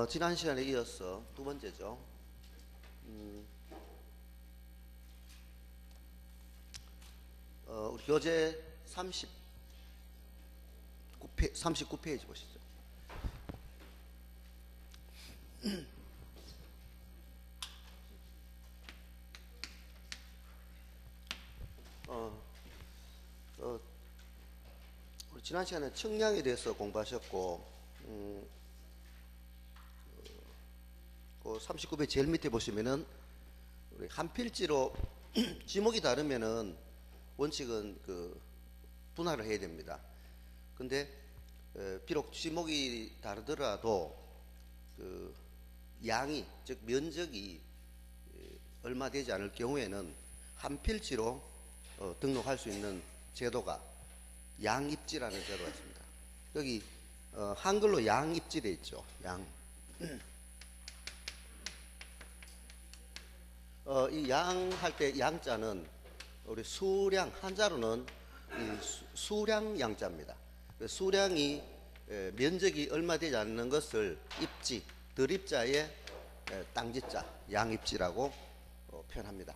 지난 시간에 이어서 두 번째죠. 우리 교재 39페이지 보시죠. 우리 지난 시간에 측량에 대해서 공부하셨고, 그 39페이지 제일 밑에 보시면은 우리 한 필지로 지목이 다르면은 원칙은 그 분할을 해야 됩니다. 근데 비록 지목이 다르더라도 그 양이, 즉 면적이 얼마 되지 않을 경우에는 한 필지로 등록할 수 있는 제도가 양입지라는 제도가 있습니다. 여기 한글로 양입지 돼 있죠. 양. 이 양 할 때 양자는 우리 수량, 한자로는 수량 양자입니다. 수량이 면적이 얼마 되지 않는 것을 입지, 들입자의 땅지자, 양입지라고 표현합니다.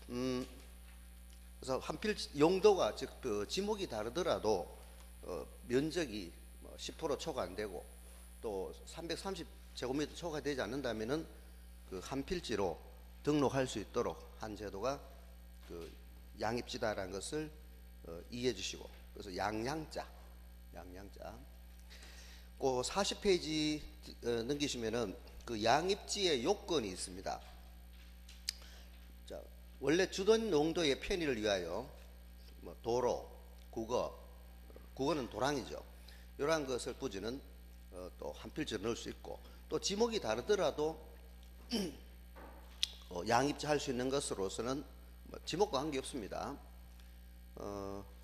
그래서 한필 용도가, 즉 그 지목이 다르더라도 면적이 10% 초과 안 되고 또 330제곱미터 초과 되지 않는다면은 그 한 필지로 등록할 수 있도록 한 제도가 그 양입지다라는 것을 이해해 주시고, 그래서 양양자. 그 40페이지 넘기시면은 그 양입지의 요건이 있습니다. 자, 원래 주던 용도의 편의를 위하여 뭐 도로, 국어는 도랑이죠. 이러한 것을 부지는 또 한 필지로 넣을 수 있고, 또 지목이 다르더라도 양입지 할 수 있는 것으로서는 지목과 관계 없습니다.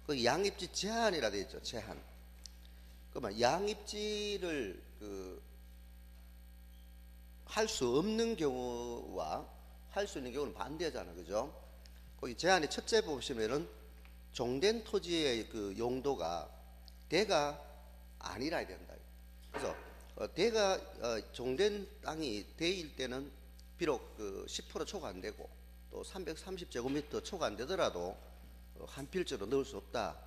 그 양입지 제한이라 되어 있죠. 제한. 그러면 양입지를 할 수 없는 경우와 할 수 있는 경우는 반대하잖아요, 그죠? 거기 제한의 첫째 보시면은 종된 토지의 그 용도가 대가 아니라 해야 된다. 그래서 대가 종된 땅이 대일 때는 비록 그 10% 초과 안 되고 또 330제곱미터 초과 안 되더라도 한 필지로 넣을 수 없다,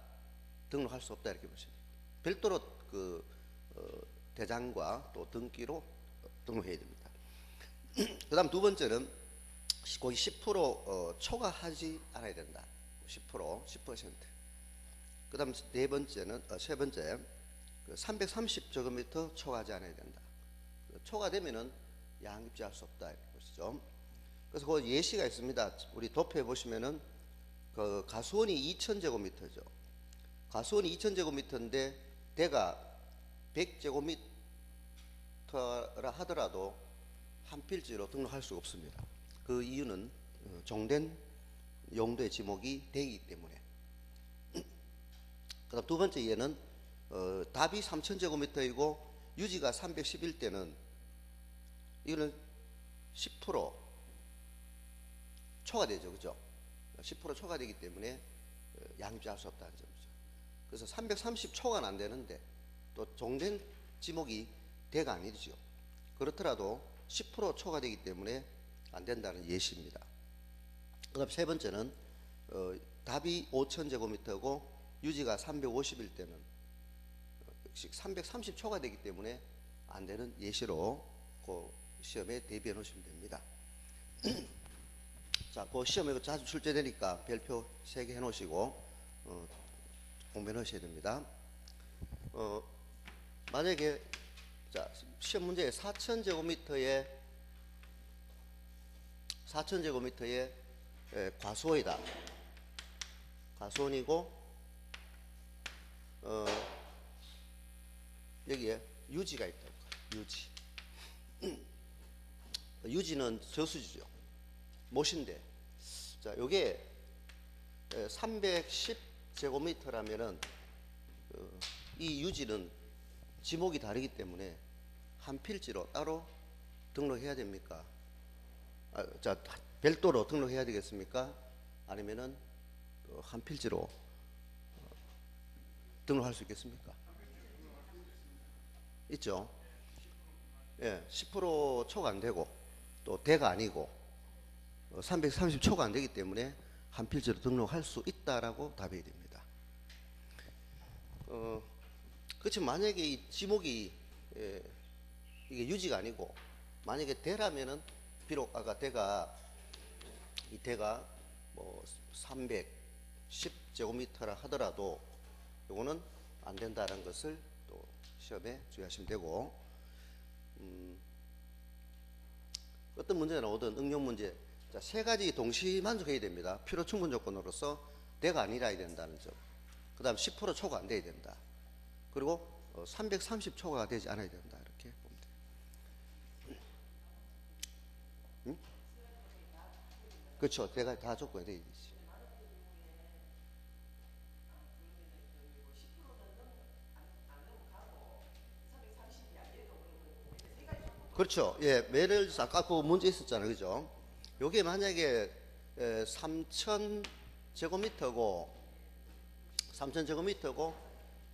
등록할 수 없다, 이렇게 보시면 돼요. 별도로 그 대장과 또 등기로 등록해야 됩니다. 그다음 두 번째는 거의 10% 초과하지 않아야 된다. 10%. 그다음 세 번째 그 330제곱미터 초과하지 않아야 된다. 초과되면은 양입지 할 수 없다, 이렇게 보시죠. 그래서 그 예시가 있습니다. 우리 도표에 보시면은 그 가수원이 2000제곱미터죠. 가수원이 2000제곱미터인데 대가 100제곱미터라 하더라도 한 필지로 등록할 수가 없습니다. 그 이유는 종된 용도의 지목이 되기 때문에. 그다음 두 번째 예는 답이 3000제곱미터이고 유지가 311대는 이거는 10% 초과되죠, 그죠? 10% 초과되기 때문에 양입지 할 수 없다는 점이죠. 그래서 330 초과는 안 되는데 또 종된 지목이 대가 아니죠. 그렇더라도 10% 초과되기 때문에 안 된다는 예시입니다. 그다음 세 번째는 답이 5000제곱미터고 유지가 350일 때는 역시 330 초과되기 때문에 안 되는 예시로 그 시험에 대비해 놓으시면 됩니다. 자, 그 시험에 자주 출제되니까 별표 3개 해 놓으시고 공부해 놓으셔야 됩니다. 만약에 자, 시험 문제에 4000제곱미터의 과수원이다. 과수원이고 여기에 유지가 있다. 유지는 저수지죠. 못인데, 자, 요게 310제곱미터라면은 이 유지는 지목이 다르기 때문에 한 필지로 따로 등록해야 됩니까? 자, 별도로 등록해야 되겠습니까? 아니면은 한 필지로 등록할 수 있겠습니까? 있죠. 예, 10% 초과 안 되고 또 대가 아니고 330 초과 안 되기 때문에 한 필지로 등록할 수 있다라고 답해야 됩니다. 그렇지만 만약에 이 지목이 이게 유지가 아니고 만약에 대라면은 비록 아까 대가 뭐 310제곱미터라 하더라도 요거는 안 된다는 것을 또 시험에 주의하시면 되고, 어떤 문제가 나오든 응용 문제, 자, 세 가지 동시 만족해야 됩니다. 필요 충분 조건으로서 대가 아니라야 된다는 점, 그 다음 10% 초과 안 돼야 된다, 그리고 330 초과가 되지 않아야 된다, 이렇게 보면 돼요. 그렇죠. 대가 다 조건이 돼야 되지. 그렇죠. 예, 예를 들어서 아까 그 문제 있었잖아요, 그죠? 요게 만약에 3,000제곱미터고 3,000제곱미터고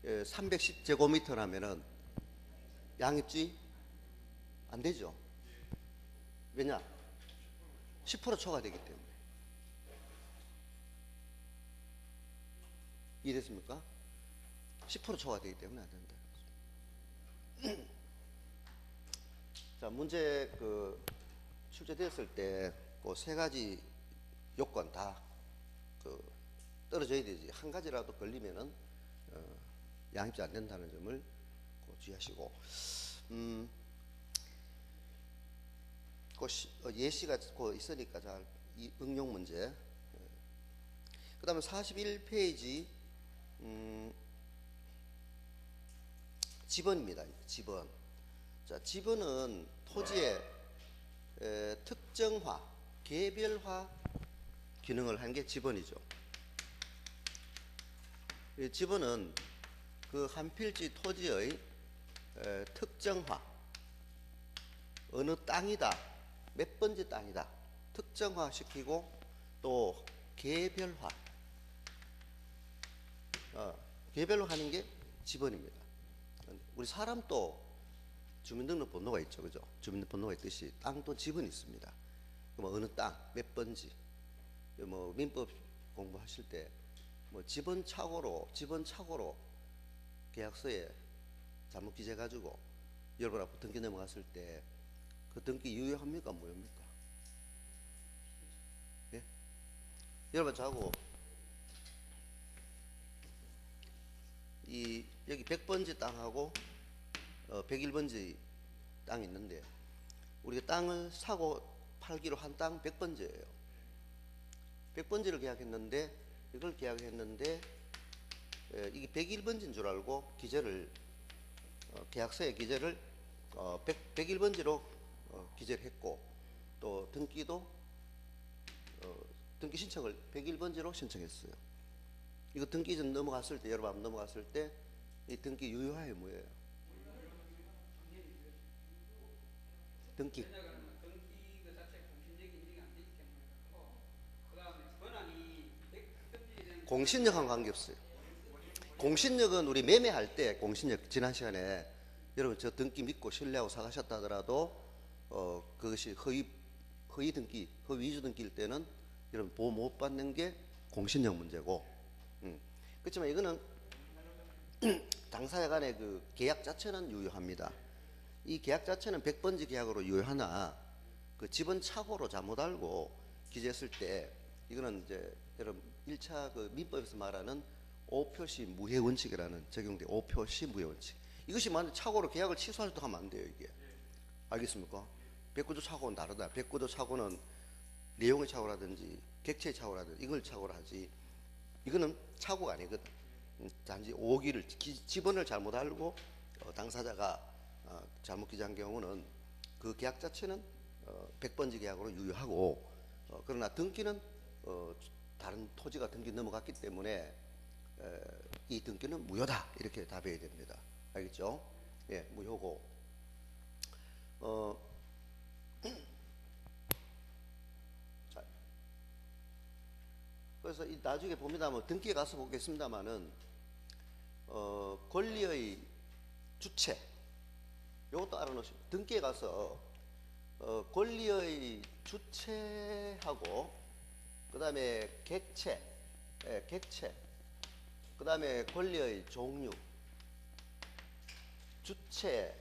310제곱미터라면은 양입지 안 되죠. 왜냐? 10% 초과되기 때문에. 이해됐습니까? 10% 초과되기 때문에 안 된다. 자, 문제 출제되었을 때 그 세 가지 요건 다 떨어져야 되지. 한 가지라도 걸리면은 양입지 안 된다는 점을 주의하시고, 예시가 있으니까 잘 이 응용 문제. 그 다음에 41페이지 지번입니다. 지번. 자, 지번은 토지의 특정화, 개별화 기능을 한 게 지번이죠. 이 지번은 그 한 필지 토지의 특정화, 어느 땅이다, 몇 번째 땅이다, 특정화 시키고 또 개별화, 개별로 하는 게 지번입니다. 우리 사람도 주민등록번호가 있죠, 그죠? 주민등록번호가 있듯이 땅도 지번이 있습니다. 뭐 어느 땅, 몇 번지, 뭐 민법 공부하실 때 뭐 지번착오로 계약서에 잘못 기재해가지고 여러분하고 등기 넘어갔을 때 그 등기 유효합니까, 무효입니까? 예? 여러분 저하고 여기 100번지 땅하고 101번지 땅이 있는데 우리가 땅을 사고 팔기로 한 땅 100번지예요. 100번지를 계약했는데 이게 101번지인 줄 알고 기재를 계약서에 기재를 101번지로 기재를 했고, 또 등기도 등기 신청을 101번지로 신청했어요. 이거 등기 전 넘어갔을 때, 여러분 넘어갔을 때 이 등기 유효하에 뭐예요? 등기 공신력하고는 관계없어요. 공신력은 우리 매매할 때 공신력, 지난 시간에 여러분 저 등기 믿고 신뢰하고 사가셨다 하더라도 그것이 허위 등기, 허위 위조 등기일 때는 여러분 보호 못 받는 게 공신력 문제고, 그렇지만 이거는 당사자 간의 그 계약 자체는 유효합니다. 이 계약 자체는 100번지 계약으로 유효하나 그 지번 착오로 잘못 알고 기재했을 때 이거는 이제 여러분 1차 그 민법에서 말하는 5표시 무효 원칙이라는 적용돼. 5표시 무효 원칙. 이것이 만약 착오로 계약을 취소하려도 하면 안 돼요, 이게. 알겠습니까? 109조 착오는 다르다. 109조 착오는 내용의 착오라든지 객체의 착오라든지 이걸 착오로 하지. 이거는 착오가 아니거든. 단지 오기를 지번을 잘못 알고 당사자가 잘못 기재한 경우는 그 계약 자체는 100번지 계약으로 유효하고, 그러나 등기는 다른 토지가 등기 넘어갔기 때문에 이 등기는 무효다, 이렇게 답해야 됩니다. 알겠죠? 예, 무효고. 자, 그래서 이 나중에 봅니다. 뭐 등기에 가서 보겠습니다만은 권리의 주체, 요것도 알아놓으시고 등기에 가서 권리의 주체하고 그 다음에 객체, 객체, 그 다음에 권리의 종류, 주체,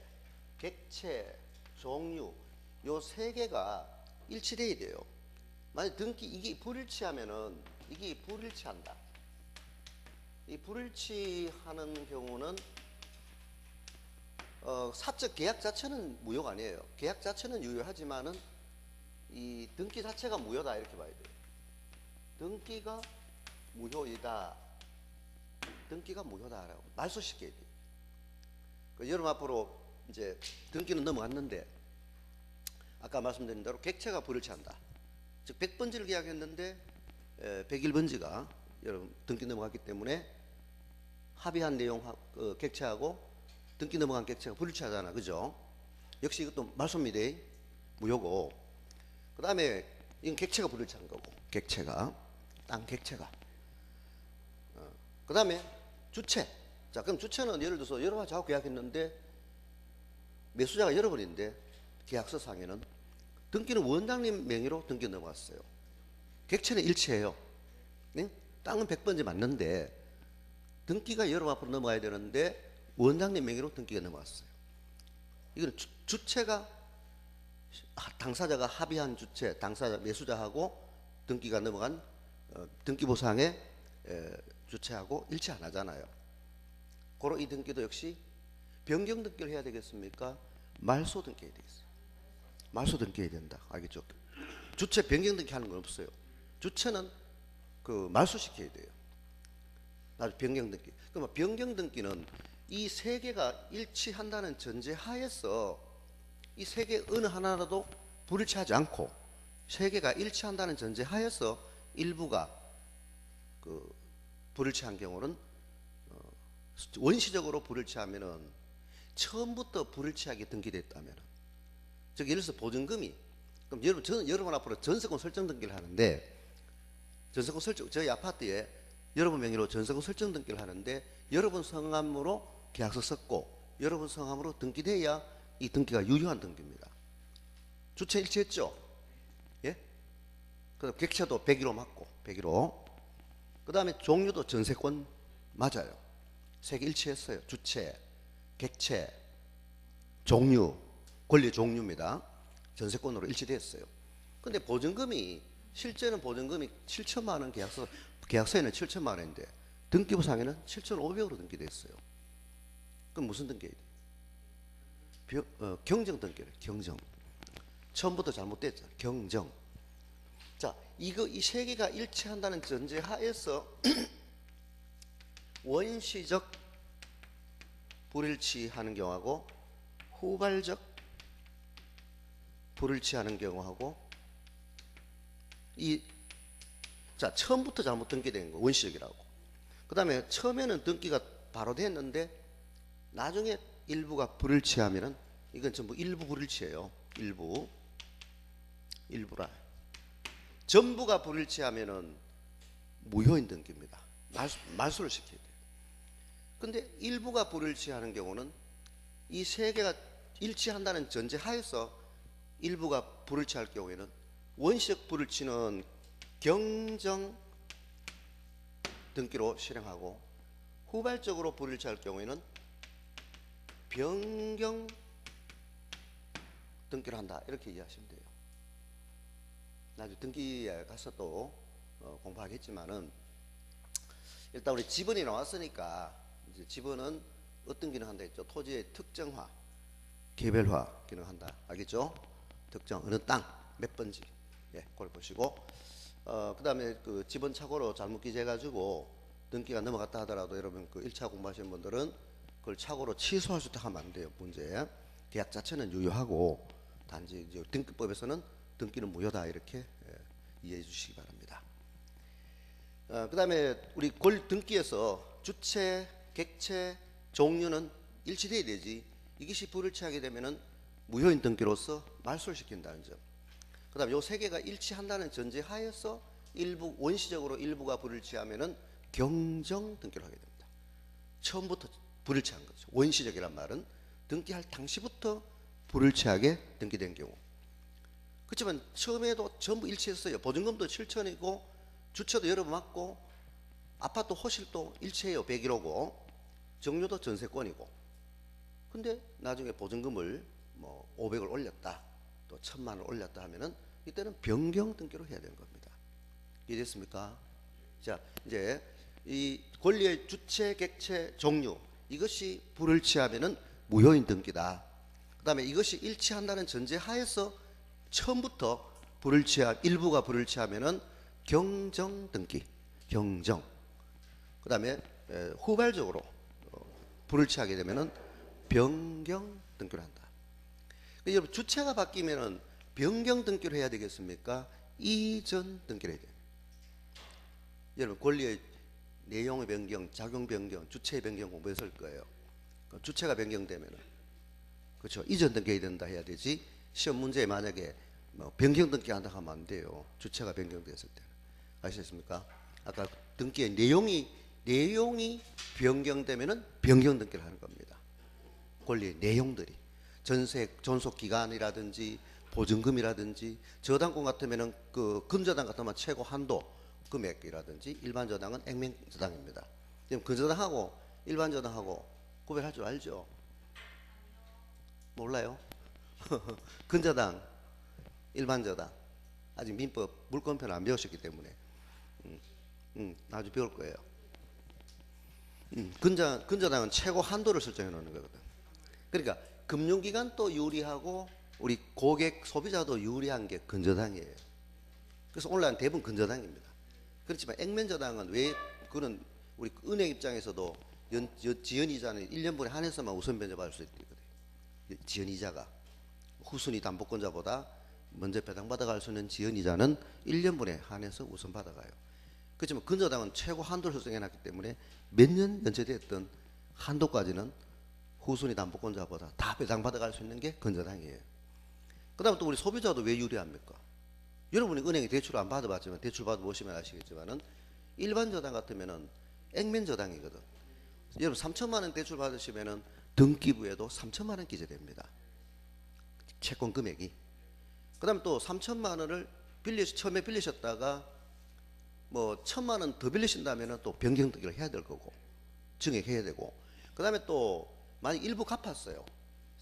객체, 종류 요 세 개가 일치돼야 돼요. 만약 등기 이게 불일치하면은 이게 불일치한다. 이 불일치하는 경우는 사적 계약 자체는 무효가 아니에요. 계약 자체는 유효하지만은 이 등기 자체가 무효다 이렇게 봐야 돼요. 등기가 무효이다. 등기가 무효다라고 말소시켜야 돼요. 여러분 앞으로 이제 등기는 넘어갔는데 아까 말씀드린 대로 객체가 불일치한다. 즉 100번지를 계약했는데 101번지가 여러분 등기 넘어갔기 때문에 합의한 내용 객체하고 등기 넘어간 객체가 불일치하잖아. 그죠? 역시 이것도 말소입니다. 무효고. 그 다음에 이건 객체가 불일치한 거고. 객체가. 땅 객체가. 그 다음에 주체. 자, 그럼 주체는 예를 들어서 여러 가지 하고 계약했는데 매수자가 여러분인데 계약서 상에는 등기는 원장님 명의로 등기 넘어갔어요. 객체는 일치해요. 네? 땅은 100번지 맞는데 등기가 여러분 앞으로 넘어가야 되는데 원장님 명의로 등기가 넘어갔어요. 이거는 주체가 당사자가 합의한 주체, 당사자 매수자하고 등기가 넘어간 등기부상의 주체하고 일치 안 하잖아요. 고로 이 등기도 역시 변경 등기를 해야 되겠습니까? 말소 등기해야 되겠어요. 말소 등기해야 된다. 알겠죠? 주체 변경 등기하는 건 없어요. 주체는 그 말소시켜야 돼요. 나중에 변경 등기. 그러면 변경 등기는 이 세 개가 일치한다는 전제 하에서 이 세 개 어느 하나라도 불일치하지 않고 세 개가 일치한다는 전제 하에서 일부가 그 불일치한 경우는 원시적으로 불일치하면은 처음부터 불일치하게 등기됐다면 즉 예를 들어서 보증금이 그럼 저는 여러분 앞으로 전세권 설정 등기를 하는데 전세권 설정 저희 아파트에 여러분 명의로 전세권 설정 등기를 하는데 여러분 성함으로 계약서 썼고 여러분 성함으로 등기돼야 이 등기가 유효한 등기입니다. 주체 일치했죠? 예? 그다음 객체도 101호 맞고 101호. 그다음에 종류도 전세권 맞아요. 세 개 일치했어요. 주체, 객체, 종류, 권리 종류입니다. 전세권으로 일치됐어요. 근데 보증금이 실제는 보증금이 7천만 원 계약서에는 7천만 원인데 등기부상에는 7,500으로 등기됐어요. 그럼 무슨 등기해야 돼요? 경정 등기를 경정. 처음부터 잘못됐죠. 경정. 자, 이 세 개가 일치한다는 전제 하에서 원시적 불일치하는 경우하고 후발적 불일치하는 경우하고 처음부터 잘못 등기된 거 원시적이라고. 그 다음에 처음에는 등기가 바로 됐는데 나중에 일부가 불일치하면은 이건 전부 일부 불일치예요. 일부라. 전부가 불일치하면은 무효인 등기입니다. 말소를 시켜야 돼요. 근데 일부가 불일치하는 경우는 이 세 개가 일치한다는 전제 하에서 일부가 불일치할 경우에는 원시적 불일치는 경정 등기로 실행하고 후발적으로 불일치할 경우에는 변경 등기를 한다. 이렇게 이해하시면 돼요. 나중에 등기에 가서 또 공부하겠지만은 일단 우리 지번이 나왔으니까 이제 지번은 어떤 기능 한다 했죠? 토지의 특정화, 개별화 기능한다. 알겠죠? 특정 어느 땅 몇 번지. 예, 그걸 보시고 그다음에 그 지번 착오로 잘못 기재해 가지고 등기가 넘어갔다 하더라도 여러분 그 1차 공부하시는 분들은 그걸 착오로 취소할 수 있다 하면 안 돼요. 문제. 계약 자체는 유효하고 단지 이제 등기법에서는 등기는 무효다 이렇게 이해해 주시기 바랍니다. 그다음에 우리 등기에서 주체, 객체, 종류는 일치돼야 되지. 이것이 불일치하게 되면은 무효인 등기로서 말소를 시킨다는 점. 그다음에 요 세 개가 일치한다는 전제 하에서 일부 원시적으로 일부가 불일치하면은 경정 등기를 하게 됩니다. 처음부터 불일치한 거죠. 원시적이란 말은 등기할 당시부터 불일치하게 등기된 경우. 그렇지만 처음에도 전부 일치했어요. 보증금도 7천이고 주차도 여러 번 맞고 아파트 호실도 일체예요. 101호고 정료도 전세권이고. 근데 나중에 보증금을 뭐 500을 올렸다, 또 1000만 원 올렸다 하면은 이때는 변경 등기로 해야 되는 겁니다. 이해됐습니까? 자, 이제 이 권리의 주체, 객체, 종류 이것이 불일치하면은 무효인 등기다. 그다음에 이것이 일치한다는 전제 하에서 처음부터 일부가 불일치하면은 경정 등기, 경정. 그다음에 후발적으로 불일치하게 되면은 변경 등기를 한다. 여러분 주체가 바뀌면은 변경 등기를 해야 되겠습니까? 이전 등기를 해야 돼요. 여러분 권리의 내용의 변경, 작용 변경, 주체의 변경 공부했을 거예요. 주체가 변경되면은 그렇죠. 이전 등기해야 된다 해야 되지. 시험 문제에 만약에 뭐 변경 등기한다 하면 안 돼요. 주체가 변경됐을 때는. 아시겠습니까? 아까 등기의 내용이 변경되면은 변경 등기를 하는 겁니다. 권리의 내용들이 전세 존속 기간이라든지 보증금이라든지 저당권 같으면은 그 근저당 같으면 최고 한도 금액이라든지 일반 저당은 액면 저당입니다. 지금 근저당하고 일반 저당하고 구별할 줄 알죠? 몰라요? 근저당, 일반 저당 아직 민법 물권편을 안 배우셨기 때문에 나중에 배울 거예요. 근저당은 최고 한도를 설정해 놓는 거거든. 그러니까 금융기관도 유리하고 우리 고객 소비자도 유리한 게 근저당이에요. 그래서 온라인 대부분 근저당입니다. 그렇지만 액면저당은 왜 그런 우리 은행 입장에서도 지연이자는 1년분에 한해서만 우선 변제받을 수 있거든요. 지연이자가 후순위 담보권자보다 먼저 배당받아갈 수 있는 지연이자는 1년분에 한해서 우선 받아가요. 그렇지만 근저당은 최고 한도를 설정해놨기 때문에 몇 년 연체됐던 한도까지는 후순위 담보권자보다 다 배당받아갈 수 있는 게 근저당이에요. 그 다음에 또 우리 소비자도 왜 유리합니까? 여러분이 은행에 대출을 안 받아봤지만 대출 받아보시면 아시겠지만은 일반 저당 같으면은 액면 저당이거든. 여러분 3천만 원 대출 받으시면은 등기부에도 3천만 원 기재됩니다. 채권 금액이. 그 다음에 또 3천만 원을 처음에 빌리셨다가 뭐 1,000만 원 더 빌리신다면은 또 변경 등기를 해야 될 거고 증액해야 되고. 그 다음에 또 만약 일부 갚았어요.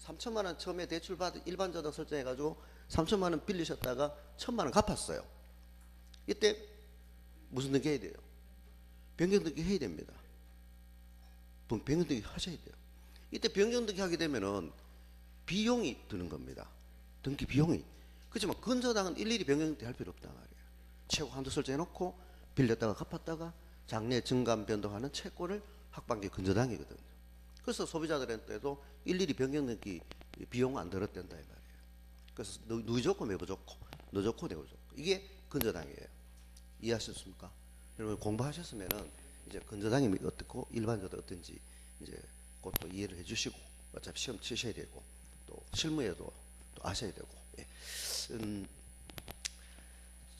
3천만 원 처음에 대출 받은 일반 저당 설정해가지고 3천만 원 빌리셨다가 1,000만 원 갚았어요. 이때 무슨 등기 해야 돼요? 변경 등기 해야 됩니다. 변경 등기 하셔야 돼요. 이때 변경 등기 하게 되면은 비용이 드는 겁니다. 등기 비용이. 그렇지만 근저당은 일일이 변경 등기 할 필요 없단 말이에요. 최고 한도 설정해 놓고 빌렸다가 갚았다가 장래 증감 변동하는 채권을 확방기 근저당이거든요. 그래서 소비자들한테도 일일이 변경 등기 비용 안 들었댄다 이 말이에요. 그래서 누이 좋고 매부 좋고 너 좋고 내고 좋고 이게 근저당이에요. 이해하셨습니까? 여러분 공부하셨으면은 이제 근저당이 어떻고 일반 저당 어떤지 이제 그것도 이해를 해주시고 어차피 시험 치셔야 되고 또 실무에도 또 아셔야 되고. 예.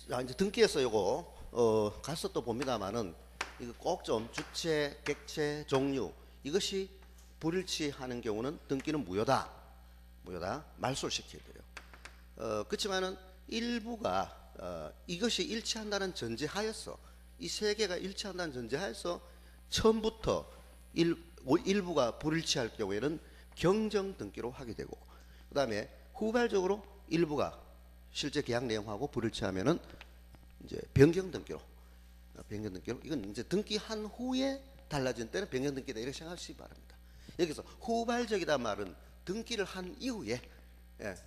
자 이제 등기에서 요거 가서 또 봅니다만은 이거 꼭 좀 주체, 객체, 종류 이것이 불일치하는 경우는 등기는 무효다. 말소를 시켜야 돼요. 그렇지만은 일부가 이것이 일치한다는 전제하에서 이 세 개가 일치한다는 전제하에서 처음부터 일부가 불일치할 경우에는 경정 등기로 하게 되고 그 다음에 후발적으로 일부가 실제 계약 내용하고 불일치하면은 이제 변경 등기로 이건 이제 등기한 후에 달라진 때는 변경 등기다 이렇게 생각하시기 바랍니다. 여기서 후발적이다 말은 등기를 한 이후에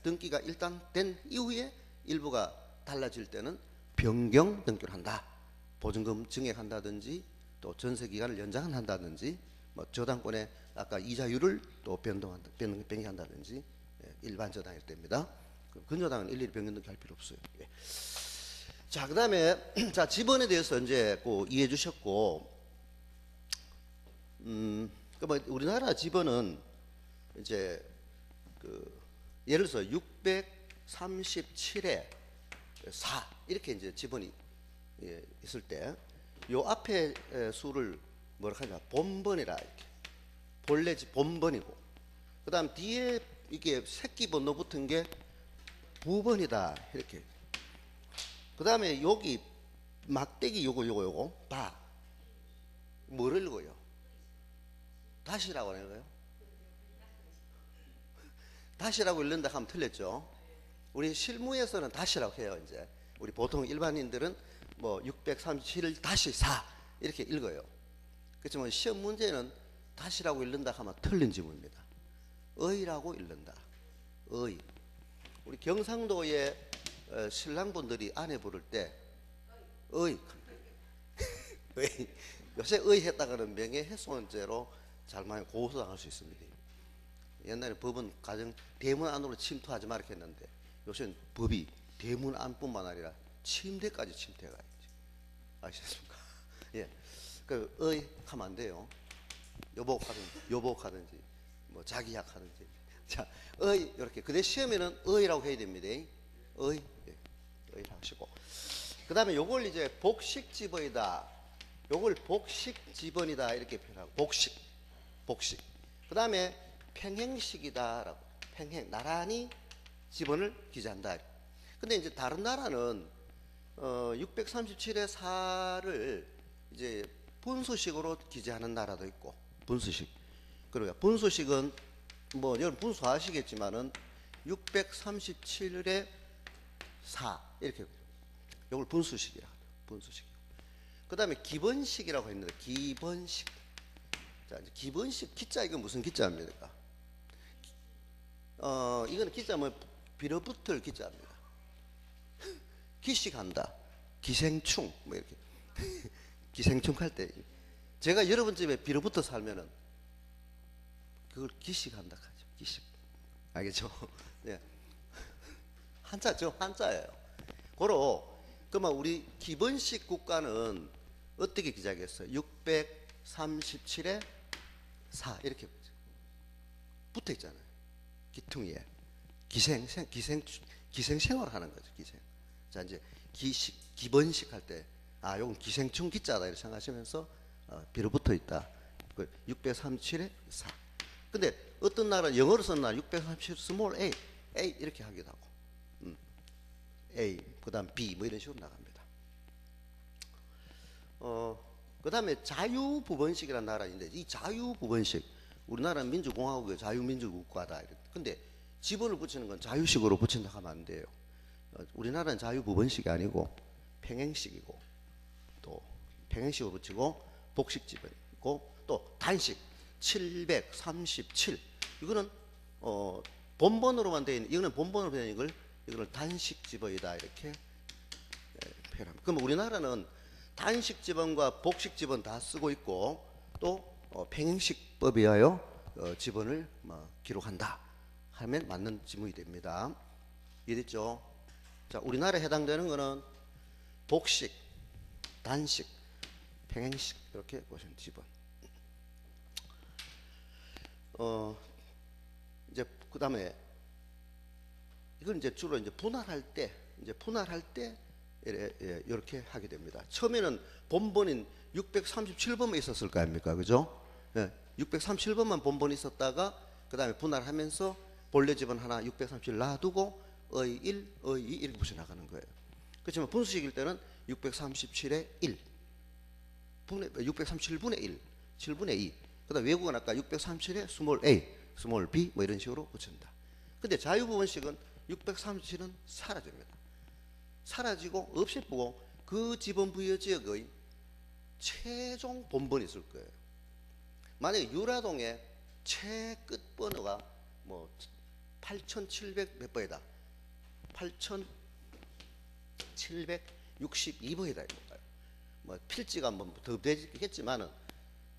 등기가 일단 된 이후에 일부가 달라질 때는 변경 등기를 한다. 보증금 증액한다든지 또 전세 기간을 연장한다든지 뭐 저당권의 아까 이자율을 또 변경한다든지 일반 저당일 때입니다. 근저당은 일일이 변경 등기 할 필요 없어요. 예. 자, 그다음에 자 지번에 대해서 이제 꼭 이해해 주셨고, 뭐 우리나라 지번은 이제 그 예를 들어서 637에 4 이렇게 이제 지번이 있을 때 요 앞에 수를 뭐라 하냐 본번이라 이렇게 본래 본번이고 그다음 뒤에 이게 새끼 번호 붙은 게 부번이다 이렇게. 그다음에 여기 막대기 요거 다 뭐를 읽어요? 다시라고 하는 거예요. 다시라고 읽는다 하면 틀렸죠. 우리 실무에서는 다시라고 해요. 이제 우리 보통 일반인들은 뭐 637을 다시 4 이렇게 읽어요. 그렇지만 시험 문제는 다시라고 읽는다 하면 틀린 지문입니다. 의라고 읽는다. 의. 우리 경상도의 신랑분들이 아내 부를 때 의. 의. 요새 의 했다가는 명예훼손죄로 잘만 고소당할 수 있습니다. 옛날에 법은 가정 대문 안으로 침투하지 말라 했는데 요새는 법이 대문 안뿐만 아니라 침대까지 침투가 있지. 아시겠습니까? 예. 그 의 하면 안 돼요. 요복하든지 뭐 자기약하든지. 자, 의 이렇게. 근데 시험에는 의라고 해야 됩니다. 의. 예. 의 하시고. 그다음에 요걸 이제 복식 집어이다. 요걸 복식 집언이다 이렇게 표현하고 복식. 그다음에 평행식이다라고. 평행 나란히 집언을 기재한다. 근데 이제 다른 나라는 637의 4를 이제 분수식으로 기재하는 나라도 있고 분수식. 그러니까 분수식은 뭐 여러분 분수 아시겠지만은 637의 4 이렇게 요걸 분수식이라 합니다. 분수식. 그다음에 기본식이라고 했는데 기본식. 자, 이제 기본식 기자 이건 무슨 기자입니까? 이거는 기자 뭐 빌어붙을 기자입니다. 기식한다. 기생충 뭐 이렇게. 기생충 할 때 제가 여러분 집에 빌어붙어 살면은 그걸 기식한다 하죠. 기식. 알겠죠? 네. 한자죠. 한자예요. 고로 그러면 우리 기본식 국가는 어떻게 기재하겠어요? 637에 4 이렇게 붙어 있잖아요. 기퉁이에 기생생활 하는 거죠. 기생. 자 이제 기본식 할 때 아 요건 기생충 기자다 이렇게 생각하시면서 빌어붙어 있다. 637에 4. 근데 어떤 나라 영어로 쓰는 나라 637 스몰 a 이렇게 하기도 하고 A 그다음 B 뭐 이런 식으로 나갑니다. 그다음에 자유부번식이라는 나라인데 이 자유부번식 우리나라는 민주공화국의 자유민주국가다. 근데 지번을 붙이는 건 자유식으로 붙인다 하면 안 돼요. 우리나라는 자유부번식이 아니고 평행식이고 또 평행식으로 붙이고 복식 지번이고 또 단식 737 이거는 본번으로만 되어 있는 이거는 본번으로 되어 있는 이거를 단식 지번이다 이렇게 표현합니다. 그럼 우리나라는 단식 지번과 복식 지번 다 쓰고 있고 또 평행식법에 의하여 지번을 기록한다 하면 맞는 지문이 됩니다. 이해됐죠? 자, 우리나라에 해당되는 거는 복식, 단식, 평행식 이렇게 보시면 지번. 이제 그다음에 이건 이제 주로 이제 분할할 때 이렇게 하게 됩니다. 처음에는 본번인 637번만 있었을 거 아닙니까? 그죠? 예, 637번만 본번이 있었다가 그다음에 분할하면서 본래 지번 하나 637 놔두고 의 1, 의 2 이렇게 붙여 나가는 거예요. 그렇지만 분수식일 때는 637의 1, 637분의 1, 7분의 2. 그다음 외국은 아까 637의 스몰 a, 스몰 b 뭐 이런 식으로 붙인다. 근데 자유부번식은 637은 사라집니다. 사라지고 없애보고 그 지번 부여 지역의 최종 본번이 있을 거예요. 만약에 유라동의 최끝 번호가 뭐 8700 몇 번이다. 8762번이다 이거예요. 뭐 필지가 뭐 더 되겠지만은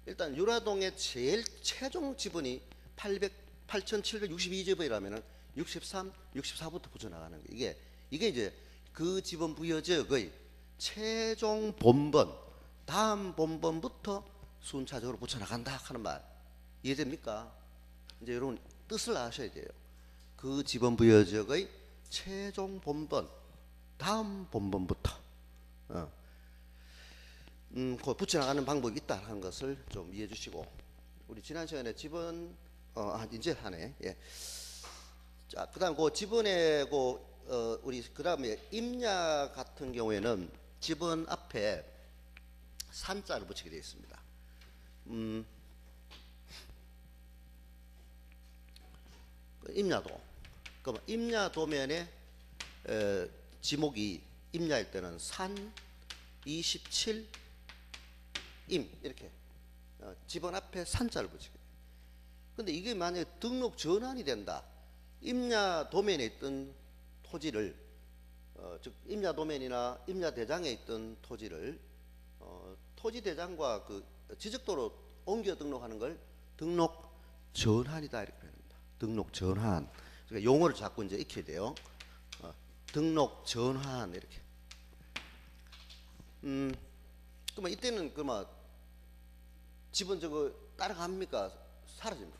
일단 유라동의 제일 최종 지번이 8762지번이라면은 63, 64부터 붙여 나가는 거예요. 이게 이제 그 지번 부여 지역의 최종 본번, 다음 본번부터 순차적으로 붙여 나간다 하는 말 이해됩니까? 이제 여러분 뜻을 아셔야 돼요. 그 지번 부여 지역의 최종 본번, 다음 본번부터 그 붙여 나가는 방법이 있다는 것을 좀 이해해 주시고 우리 지난 시간에 지번 이제 하네. 예. 자, 그다음 그 지번에 우리 그다음에 임야 같은 경우에는 지번 앞에 산자를 붙이게 되어 있습니다. 임야도. 그럼 임야 도면에 지목이 임야일 때는 산 27 임 이렇게 지번 앞에 산자를 붙이게 돼요. 근데 이게 만약에 등록 전환이 된다. 임야 도면에 있던 토지를 즉 임야 도면이나 임야 대장에 있던 토지를 토지 대장과 그 지적도로 옮겨 등록하는 걸 등록 전환이다 이렇게 합니다. 등록 전환. 그러니까 용어를 자꾸 이제 익혀야 돼요. 등록 전환 이렇게. 그러면 이때는 그만 집은 저거 따라갑니까? 사라집니까?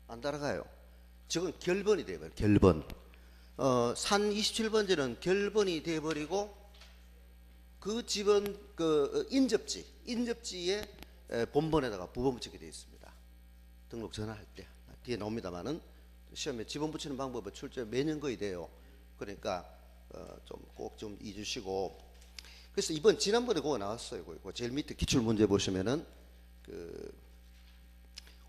안 따라가요. 저건 결번이 돼버려요. 결번. 산 27번지는 결번이 돼버리고 그 집은 그 인접지에 본번에다가 부번 붙이게 되어 있습니다. 등록 전환할 때 뒤에 나옵니다만은 시험에 지번 붙이는 방법은 출제 매년 거의 돼요. 그러니까 좀 꼭 좀 잊으시고. 그래서 이번 지난번에 그거 나왔어요. 그거 제일 밑에 기출 문제 보시면은 그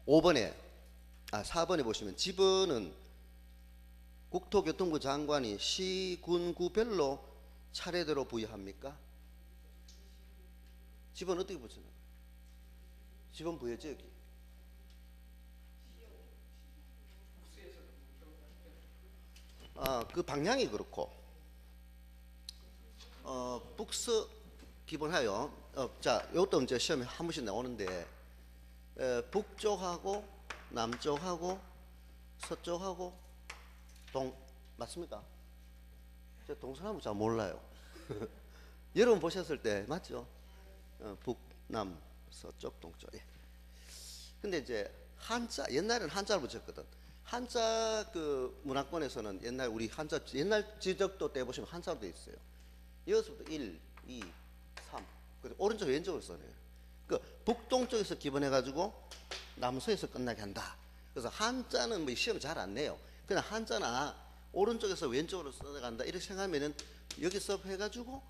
4번에 보시면 지번은 국토교통부 장관이 시, 군, 구별로 차례대로 부여합니까? 지번 어떻게 붙여요? 지번 부여지 여기. 그 방향이 그렇고 북서 기본하여 자 이것도 이제 시험에 한 번씩 나오는데 북쪽하고 남쪽하고 서쪽하고 맞습니까? 제가 동서남북 잘 몰라요. 여러분 보셨을 때 맞죠? 북남 서쪽 동쪽. 예. 근데 이제 한자 옛날에는 한자를 붙였거든. 한자 그 문화권에서는 옛날 우리 한자 옛날 지적도 때 보시면 한자로 돼 있어요. 여기서부터 1, 2, 3. 오른쪽 왼쪽으로 써네요. 그 북동쪽에서 기본해 가지고 남서에서 끝나게 한다. 그래서 한자는 뭐 시험 잘 안 내요. 그냥 한자나 오른쪽에서 왼쪽으로 써나간다 이렇게 생각하면은 여기서 해가지고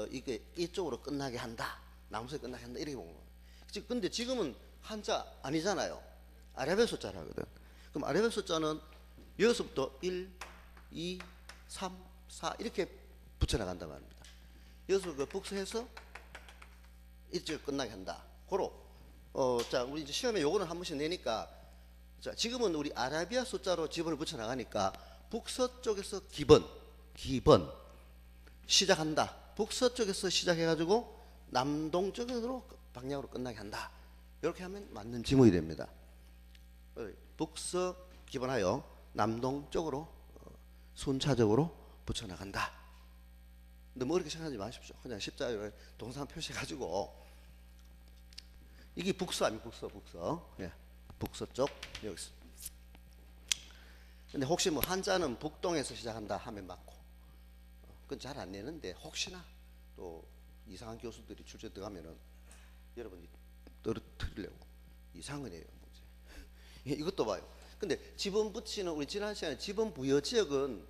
이게 이쪽으로 끝나게 한다. 남서에 끝나게 한다 이렇게 보는 거예요. 근데 지금은 한자 아니잖아요. 아라비아 숫자라 하거든. 그럼 아라비아 숫자는 여기서부터 1, 2, 3, 4 이렇게 붙여나간단 말입니다. 여기서 그 북서해서 이쪽 끝나게 한다. 고로 자 우리 이제 시험에 요거는 한 번씩 내니까 자 지금은 우리 아라비아 숫자로 지번을 붙여나가니까 북서쪽에서 기번 시작한다. 북서쪽에서 시작해가지고 남동쪽으로 방향으로 끝나게 한다. 이렇게 하면 맞는 지문이 됩니다. 북서 기본하여 남동쪽으로 순차적으로 붙여나간다. 너무 어렵게 생각하지 마십시오. 그냥 십자를 동상 표시해가지고 이게 북서 아니면 북서. 예. 북서쪽 여기 있어. 근데 혹시 뭐 한자는 북동에서 시작한다 하면 맞고 그건 잘 안 내는데 혹시나 또 이상한 교수들이 출제 들어가면은 여러분이 떨어뜨리려고 이상한 거네요. 이것도 봐요. 근데 지번 붙이는 우리 지난 시간에 지번 부여 지역은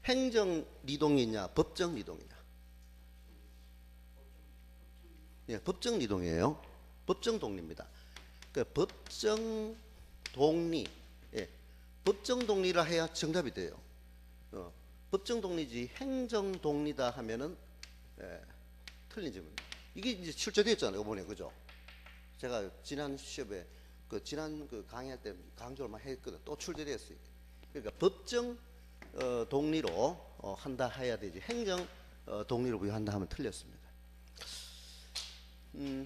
행정 리동이냐 법정 리동이냐? 예, 법정 리동이에요. 법정 독립니다. 그 법정 독립, 예, 법정 독립이라 해야 정답이 돼요. 법정 독립이지 행정 독립이다 하면은 틀린 질문. 이게 이제 출제되었잖아요, 이번에 그죠? 제가 지난 시험에 지난 강의할 때 강조를 많이 했거든. 또 출제됐어요. 그러니까 법정 독립으로 한다 해야 되지 행정 독립으로 부여한다 하면 틀렸습니다. 그럼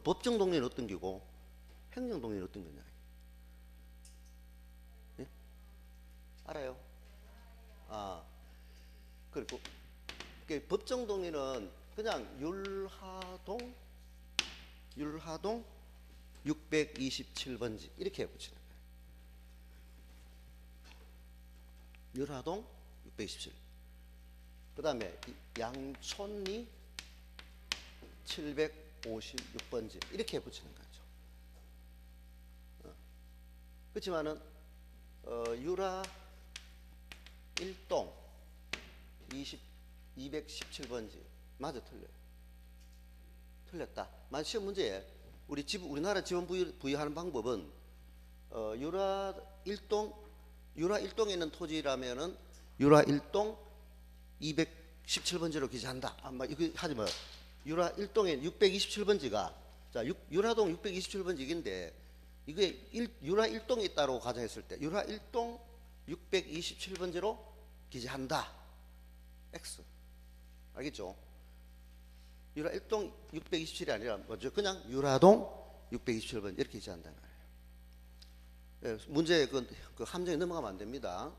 법정 독립은 어떤 게고 행정 독립은 어떤 거냐? 예? 알아요? 그리고 법정 독립은 그냥 율하동 627번지 이렇게 붙이는 거예요. 율하동 627. 그 다음에 양촌리 756번지 이렇게 붙이는 거죠. 그렇지만은 유라 1동 217번지 맞아 틀려요. 틀렸다. 만 시험 문제에 우리나라 지원 부여하는 방법은 유라 1동에 있는 토지라면은 유라 1동 217번지로 기재한다. 아마 이거 하지 마요. 유라 1동에 627번지가 자 유라동 627번지인데 이게 유라 1동이 있다고 가정했을 때 유라 1동 627번지로 기재한다. X 알겠죠? 유라 1동 627이 아니라 뭐죠? 그냥 유라동 627번 이렇게 기재한다는 거예요. 네, 문제 그 함정에 넘어가면 안 됩니다.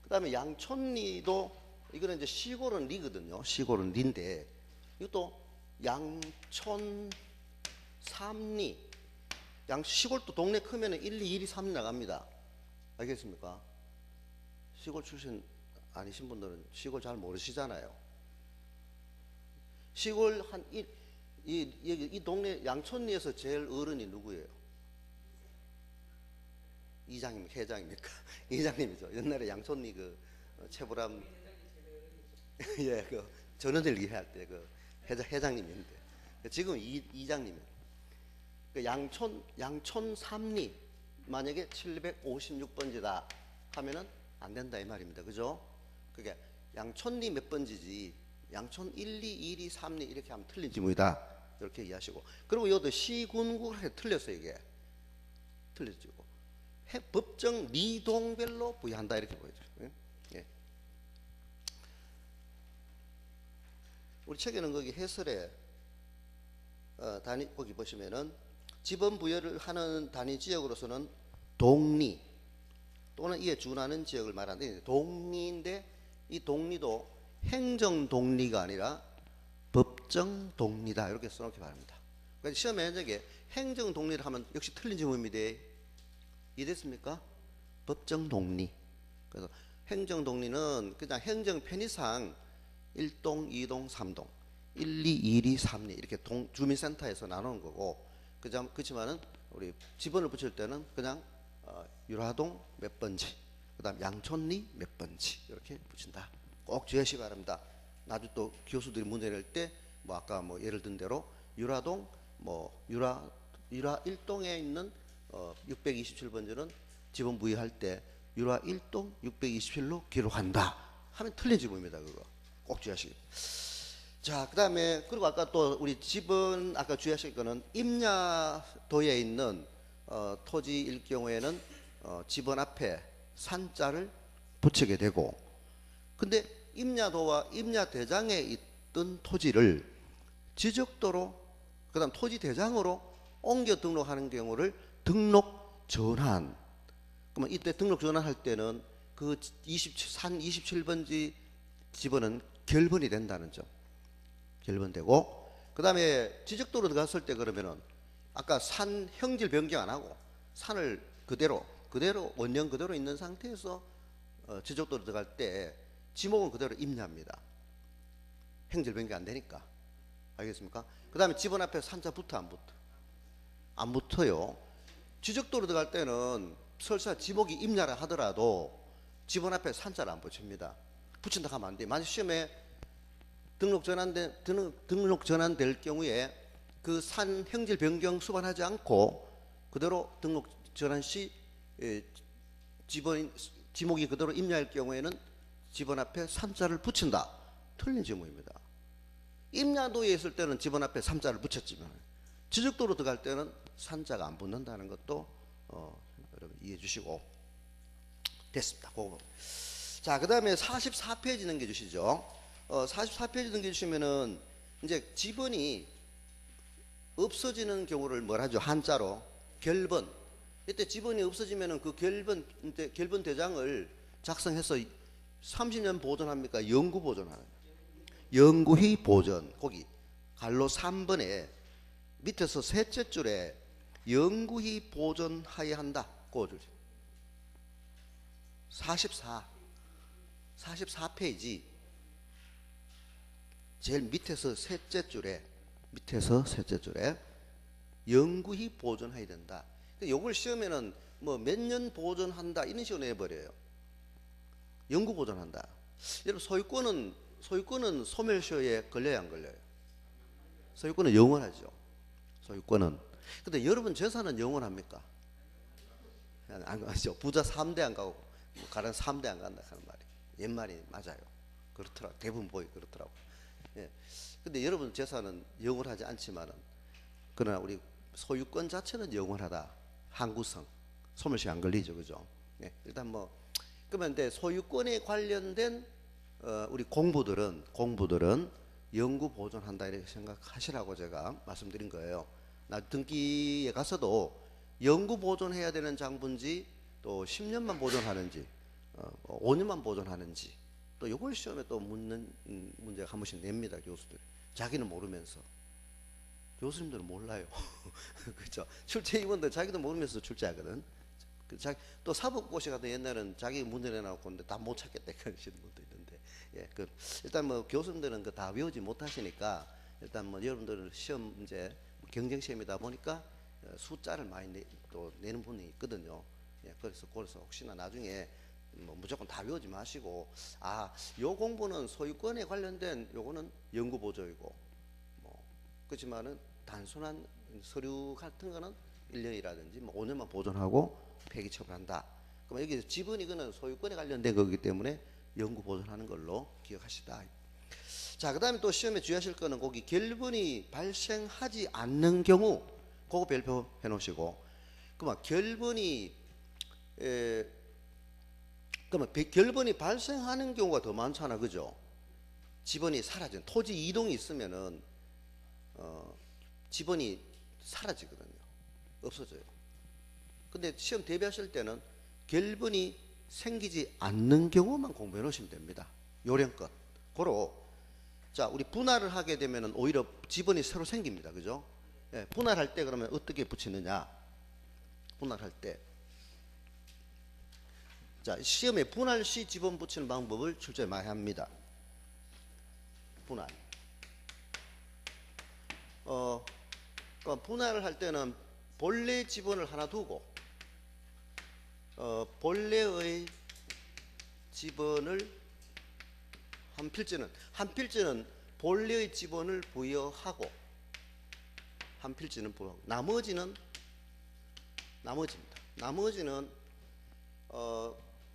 그 다음에 양촌리도 이거는 이제 시골은 리거든요. 시골은 리인데 이것도 양촌 3리 시골도 동네 크면 1, 2, 1, 2, 3리 나갑니다. 알겠습니까? 시골 출신 아니신 분들은 시골 잘 모르시잖아요. 시골 이 동네 양촌리에서 제일 어른이 누구예요? 이장입니까? 회장입니까? 이장님이죠. 옛날에 양촌리 그 최보람 예, 그 전원을 이해할 때 그 회장님인데 지금 이장님이에요. 그 양촌 3리 만약에 756번지다 하면은 안 된다 이 말입니다. 그죠? 그게 양촌리 몇 번지지 양촌 1, 2, 1, 2, 3리 이렇게 하면 틀린 지문이다. 이렇게 이해하시고 그리고 이것도 시군구에 틀렸어요. 이게 틀렸지고 법정 리동별로 부여한다 이렇게 보여줘요. 예. 우리 책에는 거기 해설에 거기 보시면은 지번 부여를 하는 단위 지역으로서는 동리 또는 이에 준하는 지역을 말하는데 동리인데 이 동리도 행정 동리가 아니라 법정 동리다 이렇게 써놓기 바랍니다. 그러니까 시험에 만약에 행정 동리를 하면 역시 틀린 지문입니다. 이해됐습니까? 법정 동리. 그래서 행정 동리는 그냥 행정 편의상 1동, 2동, 3동, 1, 2, 1, 2, 3리 이렇게 주민센터에서 나누는 거고 그렇지만은 우리 지번을 붙일 때는 그냥 유라동 몇 번지, 그다음 양촌리 몇 번지 이렇게 붙인다. 꼭 주의하시기 바랍니다. 나중에 또 교수들이 문제 낼 때 뭐 아까 뭐 예를 든 대로 유라동 뭐 유라 1동에 있는 627번지는 지번 부여할 때 유라 1동 627로 기록한다 하면 틀린 지문입니다. 그거 꼭 주의하시기. 자, 그다음에 그리고 아까 또 우리 지번 아까 주의하실 거는 임야도에 있는 토지일 경우에는 지번 앞에 산자를 붙이게 되고 근데 임야도와 임야대장에 있던 토지를 지적도로 그다음 토지대장으로 옮겨 등록하는 경우를 등록 전환. 그러면 이때 등록 전환할 때는 그 산 27번지 지번은 결번이 된다는 점. 결번되고 그다음에 지적도로 들어갔을 때 그러면은 아까 산 형질 변경 안 하고 산을 그대로 원형 그대로 있는 상태에서 지적도로 들어갈 때 지목은 그대로 임야입니다. 행질 변경 안 되니까. 알겠습니까? 그다음에 지번 앞에 산자 붙어 안 붙어? 안 붙어요. 지적도로 들어갈 때는 설사 지목이 임야라 하더라도 지번 앞에 산자를 안 붙입니다. 붙인다 하면 안 돼. 만약 시험에 등록 전환될 경우에 그 산 형질 변경 수반하지 않고 그대로 등록 전환 시 지목이 그대로 임야일 경우에는 지번 앞에 산자를 붙인다. 틀린 지목입니다. 임야도에 있을 때는 지번 앞에 산자를 붙였지만 지적도로 들어갈 때는 산자가 안 붙는다는 것도 여러분 이해해 주시고 됐습니다. 그거. 자, 그 다음에 44페이지 넘겨주시죠. 44페이지 넘겨주시면은 이제 지번이 없어지는 경우를 뭘 하죠? 한자로 결번. 이때 지번이 없어지면은 그 결번 대장을 작성해서 30년 보존합니까? 영구 보존하는. 영구히 보존. 거기 갈로 3번에 밑에서 셋째 줄에 영구히 보존하여야 한다. 그거 주죠. 44페이지 제일 밑에서 셋째 줄에 밑에서 셋째 줄에 영구히 보존해야 된다. 요걸 시험에는 뭐 몇 년 보존한다 이런 식으로 내버려요. 영구 보존한다. 여러분 소유권은 소멸시효에 걸려야 안 걸려요? 소유권은 영원하죠. 소유권은. 근데 여러분 재산은 영원합니까? 안 가죠. 부자 3대 안 가고 가령 3대 안 간다 하는 말이 옛말이 맞아요. 그렇더라고. 대부분 보이 그렇더라고. 예. 근데 여러분 재산은 영원하지 않지만은 그러나 우리 소유권 자체는 영원하다. 항구성 소멸시효 안 걸리죠, 그죠? 예. 일단 뭐 그러면 근데 소유권에 관련된 우리 공부들은 영구 보존한다 이렇게 생각하시라고 제가 말씀드린 거예요. 나 등기에 가서도 영구 보존해야 되는 장부인지 또 10년만 보존하는지 5년만 보존하는지 또 이걸 시험에 또 묻는 문제가 한 번씩 냅니다. 교수들 자기는 모르면서. 교수님들은 몰라요. 그렇죠. 출제위원들 자기도 모르면서 출제하거든. 또 사법고시 같은 옛날에는 자기 문제 내놓고 근데 다 못 찾겠다 그러시는 분도 있는데, 예, 일단 뭐 교수님들은 다 외우지 못하시니까 일단 뭐 여러분들은 시험 문제 경쟁 시험이다 보니까 숫자를 많이 또 내는 분이 있거든요. 예, 그래서 혹시나 나중에 뭐 무조건 다 외우지 마시고 요 공부는 소유권에 관련된 요거는 영구 보조이고 뭐 그렇지만은 단순한 서류 같은 거는 1년이라든지 뭐 5년만 보존하고 폐기 처분한다. 그럼 여기서 지분 이거는 소유권에 관련된 거기 때문에 영구 보존하는 걸로 기억하시다. 자, 그다음에 또 시험에 주의하실 거는 거기 결번이 발생하지 않는 경우 그거 별표해 놓으시고 그러면 결번이 발생하는 경우가 더 많잖아, 그죠? 지번이 사라진 토지 이동이 있으면은 지번이 사라지거든요. 없어져요. 근데 시험 대비하실 때는 결번이 생기지 않는 경우만 공부해 놓으시면 됩니다. 요령껏. 자, 우리 분할을 하게 되면은 오히려 지번이 새로 생깁니다. 그죠? 예, 분할할 때 그러면 어떻게 붙이느냐? 분할할 때. 자, 시험에 분할 시 지번 붙이는 방법을 출제 많이 합니다. 분할. 분할을 할 때는 본래 지번을 하나 두고 본래의 지번을 한 필지는 본래의 지번을 부여하고 나머지는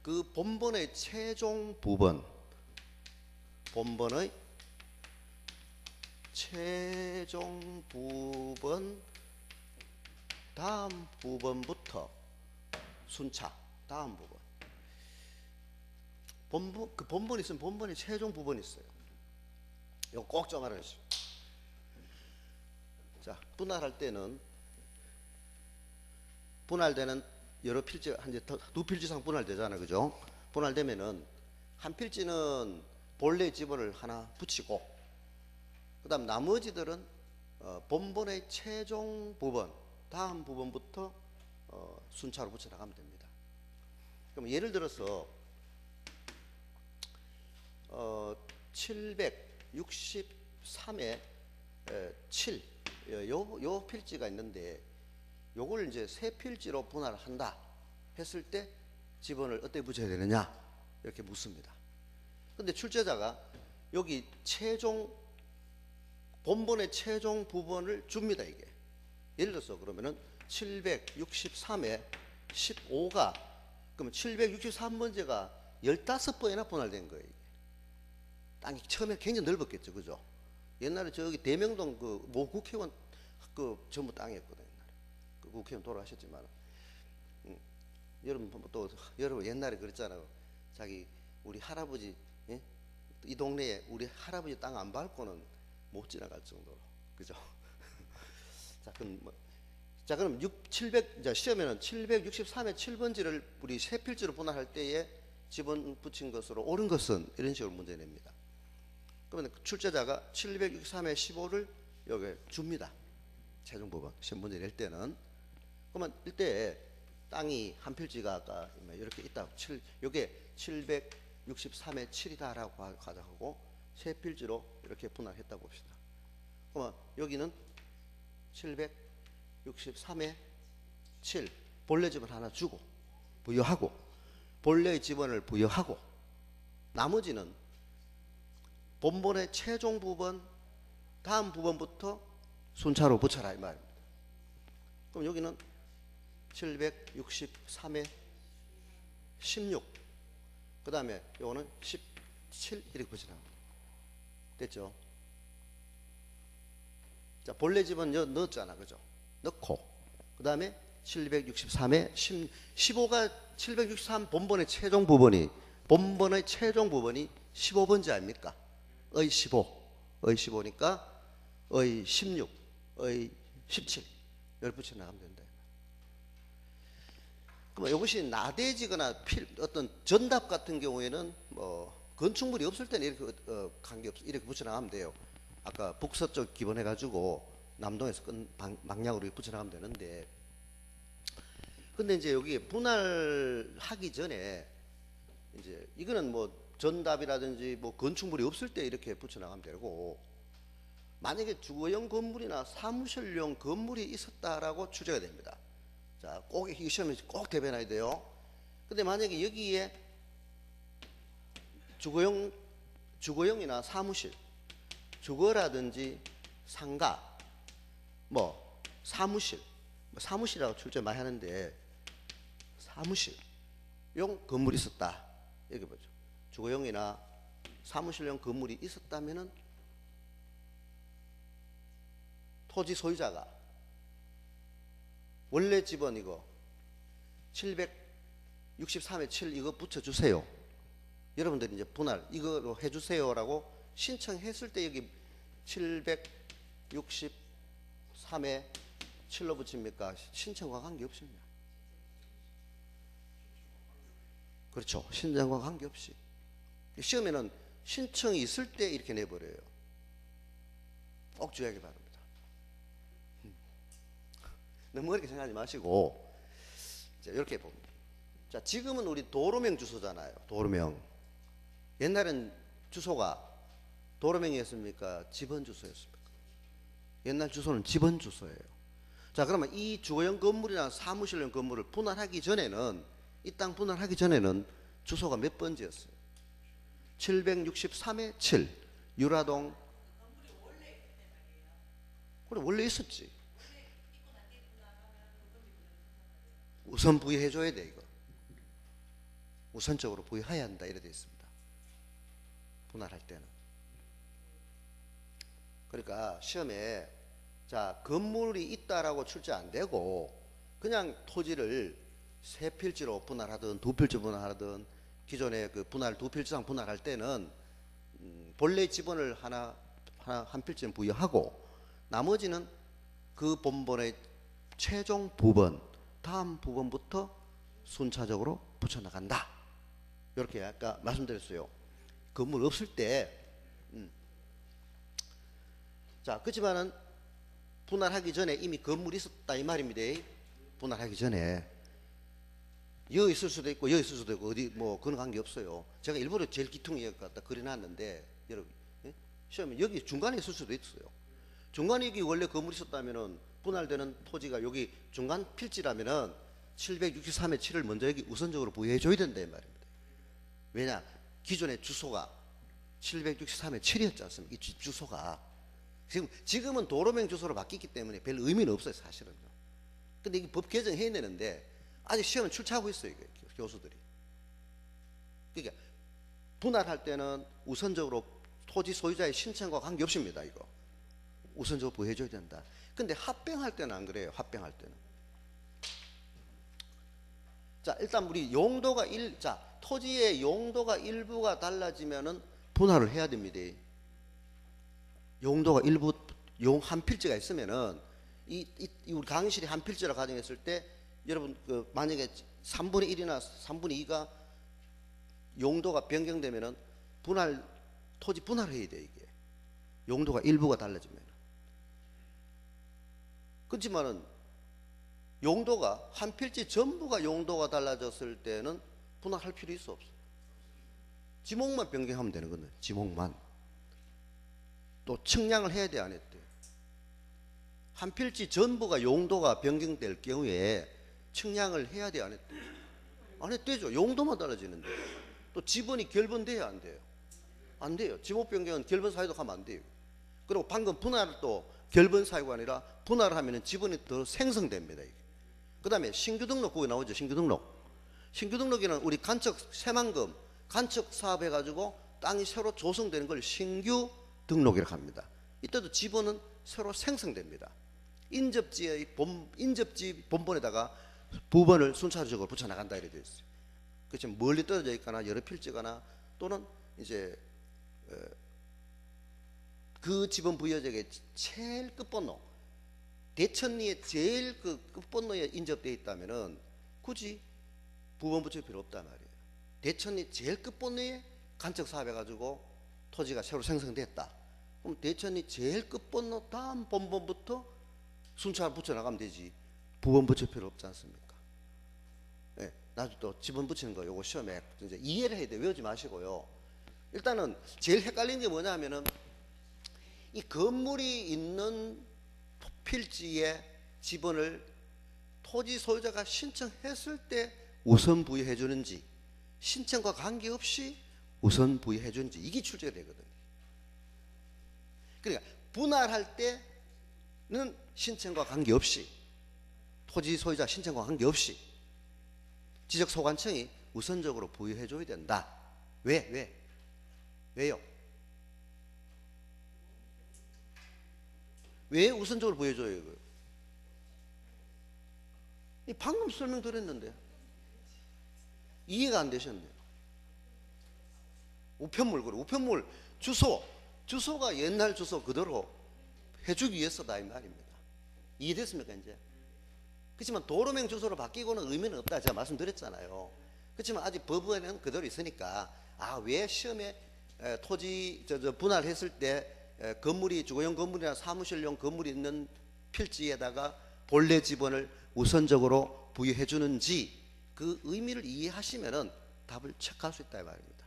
그 본번의 최종 부분 다음 부분부터 순차 다음 부분 본본이 있으면 본본의 최종 부분이 있어요. 이거 꼭 좀 알아주시오. 자, 분할할 때는 분할되는 여러 필지 한 두 필지 이상 분할되잖아요, 그죠? 분할되면은 한 필지는 본래 지번을 하나 붙이고 그다음 나머지들은 본본의 최종 부분 다음 부분부터 순차로 붙여 나가면 됩니다. 그럼 예를 들어서 763에 7 요 필지가 있는데 요걸 이제 세 필지로 분할을 한다 했을 때 지번을 어떻게 붙여야 되느냐 이렇게 묻습니다. 근데 출제자가 여기 본본의 최종 부분을 줍니다. 이게 예를 들어서 그러면은 763에 15가 그러면 763번째가 15번이나 분할된 거예요. 땅이 처음에 굉장히 넓었겠죠, 그죠? 옛날에 저기 대명동 그 모 국회의원 그 전부 땅이었거든요. 옛날에 그 국회의원 돌아가셨지만, 여러분 옛날에 그랬잖아요. 자기 우리 할아버지 예? 이 동네에 우리 할아버지 땅 안 밟고는 못 지나갈 정도로, 그죠? 그럼 700 시험에는 763의 7번지를 우리 세 필지로 분할할 때에 지번 붙인 것으로 옳은 것은 이런 식으로 문제 냅니다. 그러면 출제자가 763의 15를 여기 줍니다. 최종 부분 시험 문제 낼 때는 그러면 이때 땅이 한 필지가 아까 이렇게 있다. 요게 763의 7이다라고 가정하고 세 필지로 이렇게 분할했다 봅시다. 그러면 여기는 763에 7 본래 지분 하나 주고 부여하고 본래의 지분을 부여하고 나머지는 본본의 최종 부분 다음 부분부터 순차로 붙여라 이 말입니다. 그럼 여기는 763에 16 그 다음에 요거는 17 이렇게 붙여나갑니다. 됐죠? 자, 본래 집은 넣었잖아 그죠? 넣고 그 다음에 763에 15가 763 본본의 최종 부분이 15번지 아닙니까? 의 15 의 15니까 의 16 의 17 열 붙여나가면 된다. 그럼 이것이 나대지거나 어떤 전답 같은 경우에는 뭐 건축물이 없을 때는 이렇게 관계없 이렇게 붙여나가면 돼요. 아까 북서쪽 기본해가지고 남동에서 망량으로 붙여나가면 되는데, 근데 이제 여기 분할하기 전에 이제 이거는 뭐 전답이라든지 뭐 건축물이 없을 때 이렇게 붙여나가면 되고, 만약에 주거용 건물이나 사무실용 건물이 있었다라고 추정이 됩니다. 자, 꼭 이 시험에 꼭 대변해야 돼요. 근데 만약에 여기에 주거용이나 사무실, 주거라든지 상가, 뭐 사무실, 사무실이라고 출제 많이 하는데 사무실용 건물이 있었다 여기 보죠. 주거용이나 사무실용 건물이 있었다면은 토지 소유자가 원래 집은 이거 763에 7 이거 붙여주세요. 여러분들이 이제 분할 이거로 해주세요라고 신청했을 때 여기 763에 7로 붙입니까? 신청과 관계없습니다. 그렇죠. 신청과 관계없이. 시험에는 신청이 있을 때 이렇게 내버려요. 꼭 주의하기 바랍니다. 너무 어렵게 생각하지 마시고 자, 이렇게 봅니다. 자, 지금은 우리 도로명 주소잖아요. 도로명. 옛날엔 주소가 도로명이었습니까? 집원 주소였습니까? 옛날 주소는 집원 주소예요. 자, 그러면 이 주거용 건물이나 사무실용 건물을 분할하기 전에는, 이 땅 분할하기 전에는 주소가 몇 번지였어요? 763에 7 유라동. 그래, 원래 있었지. 우선 부여해줘야 돼. 이거 우선적으로 부여해야 한다 이래 되어 있습니다. 분할할 때는. 그러니까 시험에 자, 건물이 있다라고 출제 안 되고 그냥 토지를 세 필지로 분할하든 두 필지 분할하든 기존의 그 분할 두 필지 이상 분할할 때는 본래 지분을 한 필지는 부여하고 나머지는 그 본본의 최종 부분 다음 부분부터 순차적으로 붙여나간다. 이렇게 아까 말씀드렸어요. 건물 없을 때. 자, 그렇지만은 분할하기 전에 이미 건물이 있었다 이 말입니다. 분할하기 전에 여기 있을 수도 있고 여기 있을 수도 있고 어디 뭐 그런 관계 없어요. 제가 일부러 제일 기퉁이 갖다 그려놨는데 여러분 시험에 여기 중간에 있을 수도 있어요. 중간에 여기 원래 건물이 있었다면은 분할되는 토지가 여기 중간 필지라면은 763에 7을 먼저 여기 우선적으로 부여해 줘야 된다 이 말입니다. 왜냐? 기존의 주소가 763에 7이었지 않습니까? 이 주소가 지금은 도로명 주소로 바뀌기 때문에 별 의미는 없어요 사실은. 근데 이게 법 개정해야 되는데 아직 시험은 출제하고 있어요 이게, 교수들이. 그러니까 분할할 때는 우선적으로 토지 소유자의 신청과 관계없습니다. 이거 우선적으로 부여해 줘야 된다. 근데 합병할 때는 안 그래요. 합병할 때는. 자, 일단 우리 용도가 토지의 용도가 일부가 달라지면은 분할을 해야 됩니다. 용도가 일부 한 필지가 있으면은 우리 강의실이 한 필지라 가정했을 때 여러분 만약에 3분의 1이나 3분의 2가 용도가 변경되면은 토지 분할해야 돼 이게. 용도가 일부가 달라지면. 그렇지만은 용도가 한 필지 전부가 용도가 달라졌을 때는 분할할 필요 있어 없어? 지목만 변경하면 되는 거네. 지목만. 또 측량을 해야 돼 안 해야 돼? 한 필지 전부가 용도가 변경될 경우에 측량을 해야 돼요, 안 해도 돼요? 안 해도 되죠. 용도만 달라지는데. 또 지번이 결번돼야 안 돼요. 안 돼요. 지목 변경은 결번 사유도 하면 안 돼요. 그리고 방금 분할도 결번 사유가 아니라 분할을 하면 지번이 더 생성됩니다. 그 다음에 신규 등록 거기 나오죠. 신규 등록. 신규 등록에는 우리 간척 새만금 간척 사업 해가지고 땅이 새로 조성되는 걸 신규 등록이라고 합니다. 이때도 지번은 새로 생성됩니다. 인접지 본본에다가 부번을 순차적으로 붙여 나간다 이렇게 되어 있어요. 그렇지만 멀리 떨어져 있거나 여러 필지거나 또는 이제 그 지번 부여지역의 제일 끝번호 대천리의 제일 그 끝번호에 인접되어 있다면은 굳이 부번 붙일 필요 없단 말이에요. 대천리 제일 끝번호에 간척 사업 해가지고 토지가 새로 생성됐다. 그럼 대천리 제일 끝번호 다음 본번부터 순차로 붙여 나가면 되지. 부번 붙일 필요 없지 않습니까? 예, 나중에 또 지번 붙이는 거 요거 시험에 이제 이해를 해야 돼. 외우지 마시고요. 일단은 제일 헷갈리는 게 뭐냐면은 이 건물이 있는 필지에 지번을 토지 소유자가 신청했을 때 우선 부여해 주는지 신청과 관계없이 우선 부여해 주는지 이게 출제가 되거든요. 그러니까 분할할 때는 신청과 관계없이 토지 소유자 신청과 관계없이 지적소관청이 우선적으로 부여해 줘야 된다. 왜요? 왜 우선적으로 보여줘요? 방금 설명드렸는데 이해가 안 되셨네요. 우편물 그래. 우편물 주소가 옛날 주소 그대로 해주기 위해서다 이 말입니다. 이해됐습니까 이제? 그렇지만 도로명 주소로 바뀌고는 의미는 없다 제가 말씀드렸잖아요. 그렇지만 아직 법원에는 그대로 있으니까 왜 시험에 토지 분할했을 때 건물이 주거용 건물이나 사무실용 건물이 있는 필지에다가 본래 지번을 우선적으로 부여해 주는지 그 의미를 이해하시면은 답을 체크할 수 있다 이 말입니다.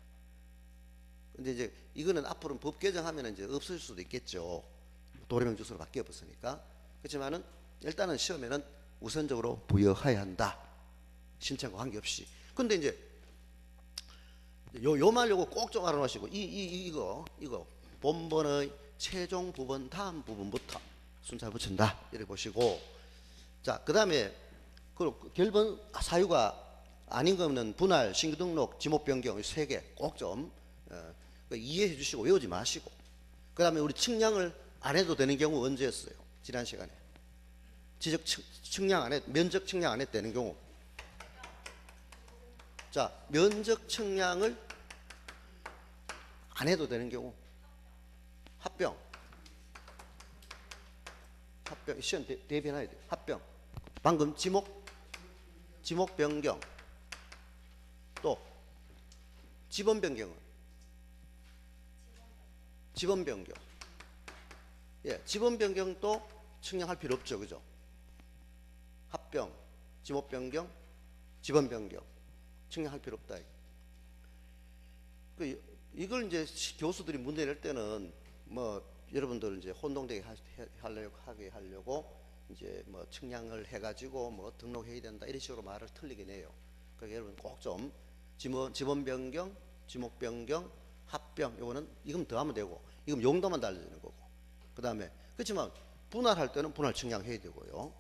근데 이제 이거는 앞으로는 법 개정하면 이제 없을 수도 있겠죠. 도로명 주소로 바뀌어 버렸으니까. 그렇지만은 일단은 시험에는 우선적으로 부여해야 한다. 신청과 관계없이. 근데 이제 요 말 요거 꼭 좀 알아놓으시고 이거 본번의 최종 부분 다음 부분부터 순차를 붙인다 이렇게 보시고, 자 그다음에 그 결번 사유가 아닌 거는 분할, 신규 등록, 지목 변경 세 개 꼭 좀 이해해 주시고 외우지 마시고, 그다음에 우리 측량을 안 해도 되는 경우 언제였어요? 지난 시간에 지적 측량 안 해, 면적 측량 안 해도 되는 경우. 자 면적 측량을 안 해도 되는 경우 합병 시험 대비해놔야 돼요. 합병, 방금 지목 변경, 또 지번 변경은 지번 변경. 예, 지번 변경도 측량할 필요 없죠, 그죠? 합병, 지목 변경, 지번 변경 측량할 필요 없다. 이걸 이제 교수들이 문제 낼 때는 뭐 여러분들 이제 혼동되게 하려고 이제 뭐 측량을 해가지고 뭐 등록해야 된다 이런 식으로 말을 틀리게 해요. 그러니까 여러분 꼭 좀 지번 변경, 지목 변경, 합병 이거는 이건 더하면 되고 이건 용도만 달라지는 거고. 그 다음에 그렇지만 분할할 때는 분할 측량해야 되고요.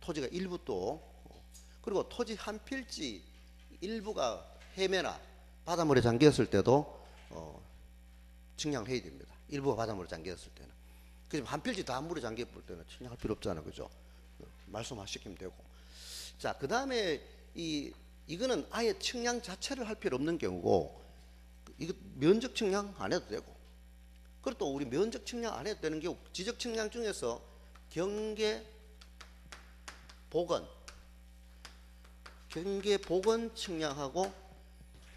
토지가 일부 또 그리고 토지 한 필지 일부가 해매나 바닷물에 잠겼을 때도 측량을 해야 됩니다. 일부가 바닷물에 잠겼을 때는. 그지만 한 필지 다 물에 잠겨 볼 때는 측량할 필요 없잖아요, 그죠? 말씀하시면 되고. 자, 그 다음에 이거는 아예 측량 자체를 할 필요 없는 경우고, 이거 면적 측량 안 해도 되고, 그리고 또 우리 면적 측량 안 해도 되는 경우 지적 측량 중에서 경계 복원 측량하고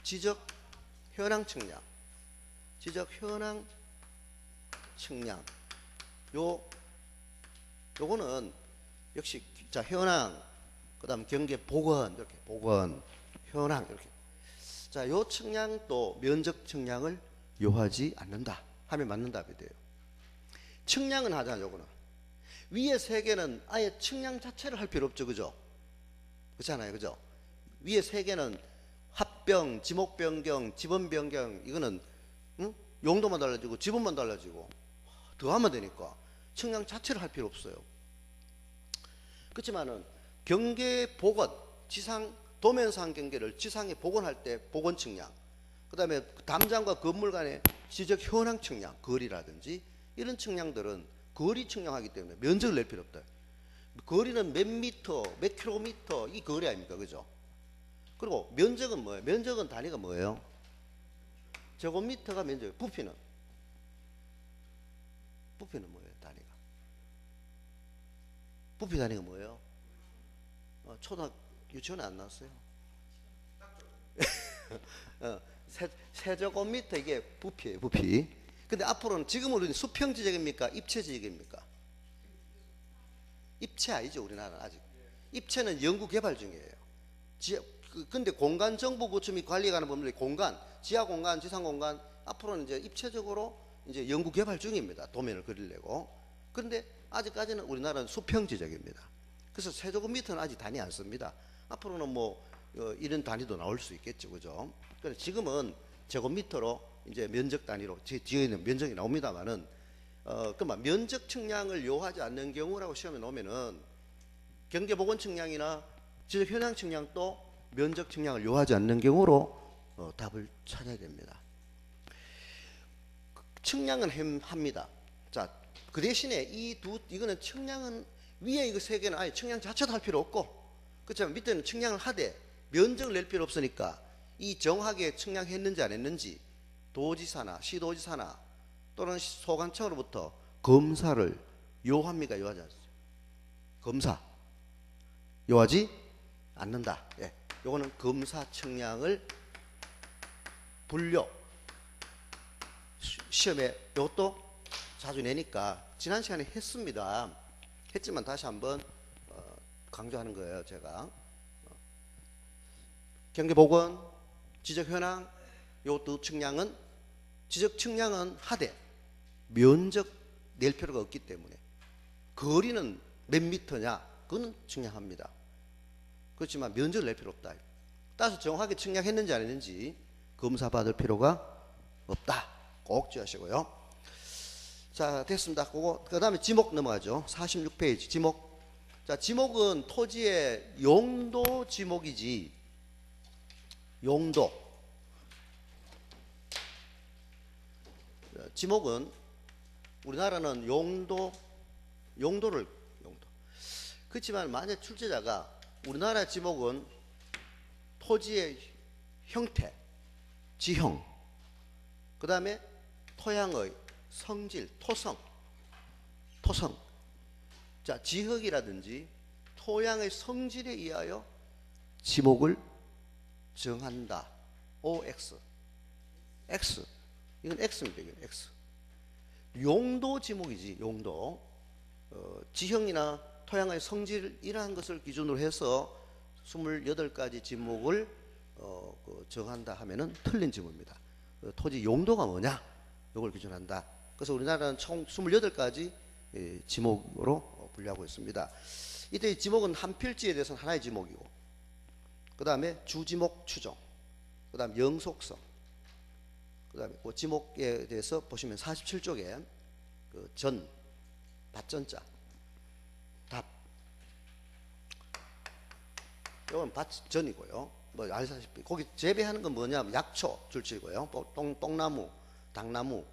지적 현황 측량 요거는 역시 자 현황 그다음 경계 복원 이렇게 복원 현황 이렇게 자 요 측량도 면적 측량을 요하지 않는다 하면 맞는 답이 돼요. 측량은 하잖아. 요거는 위에 세 개는 아예 측량 자체를 할 필요 없죠. 그죠? 그렇잖아요. 그죠? 위에 세 개는 합병, 지목 변경, 지번 변경, 이거는 응? 용도만 달라지고 지번만 달라지고 더하면 되니까 측량 자체를 할 필요 없어요. 그렇지만은 경계 복원, 지상 도면상 경계를 지상에 복원할 때 복원 측량, 그다음에 담장과 건물 간의 지적 현황 측량, 거리라든지 이런 측량들은 거리 측량하기 때문에 면적을 낼 필요 없다. 거리는 몇 미터, 몇 킬로미터 이 거리 아닙니까? 그죠? 그리고 면적은 뭐예요? 면적은 단위가 뭐예요? 제곱미터가 면적이에요. 부피는 뭐예요? 단위가. 부피 단위가 뭐예요? 초등학교 유치원에 안 나왔어요? 세제곱미터 이게 부피예요. 부피. 근데 앞으로는 지금은 우리는 수평지적입니까? 입체지적입니까? 입체 아니죠. 우리나라는 아직. 입체는 연구 개발 중이에요. 근데 공간 정보 부처이 관리하는 법률이 공간, 지하 공간, 지상 공간 앞으로는 이제 입체적으로 이제 연구 개발 중입니다. 도면을 그리려고. 그런데 아직까지는 우리나라는 수평지적입니다. 그래서 세제곱미터는 아직 단위 안 씁니다. 앞으로는 뭐 이런 단위도 나올 수 있겠죠. 그죠? 그래서 지금은 제곱미터로 이제 면적 단위로 뒤에 있는 면적이 나옵니다만은 그만 면적 측량을 요하지 않는 경우라고 시험에 놓으면은 경계복원 측량이나 지적 현황 측량도 면적 측량을 요하지 않는 경우로 답을 찾아야 됩니다. 측량은 합니다. 자, 그 대신에 이거는 측량은 위에 이거 세 개는 아예 측량 자체도 할 필요 없고, 그렇지만 밑에는 측량을 하되 면적을 낼 필요 없으니까 이 정확하게 측량했는지 안 했는지 도지사나 시도지사나 또는 소관청으로부터 검사를 요합니까? 요하지 않습니까? 검사 요하지 않는다. 예. 요거는 검사 측량을 분류 시험에 이것도 자주 내니까 지난 시간에 했지만 다시 한번 강조하는 거예요. 제가 경계복원, 지적현황 요두 측량은 지적 측량은 하되 면적 낼 필요가 없기 때문에 거리는 몇 미터냐 그거는 측량합니다. 그렇지만 면적을 낼 필요 없다. 따라서 정확하게 측량했는지 안 했는지 검사받을 필요가 없다. 꼭 주의하시고요. 자, 됐습니다. 그 다음에 지목 넘어가죠. 46페이지 지목. 자, 지목은 토지의 용도 지목이지 용도. 지목은 우리나라는 용도. 그렇지만 만약 출제자가 우리나라 지목은 토지의 형태, 지형, 그 다음에 토양의 성질, 토성. 자, 지흙이라든지 토양의 성질에 의하여 지목을 정한다. OX. X. 이건 X입니다. 이건 X. 용도 지목이지, 용도. 지형이나 토양의 성질이라는 것을 기준으로 해서 28가지 지목을 정한다 하면은 틀린 지목입니다. 토지 용도가 뭐냐? 이걸 기준한다. 그래서 우리나라는 총 28가지 지목으로 분류하고 있습니다. 이때 지목은 한 필지에 대해서는 하나의 지목이고, 그 다음에 주지목 추정, 그 다음 영속성, 그 다음에 그 지목에 대해서 보시면 47쪽에 그 밭전자, 답. 이건 밭전이고요. 뭐 아시다시피 거기 재배하는 건 뭐냐면 약초 줄치고요. 똥나무, 당나무,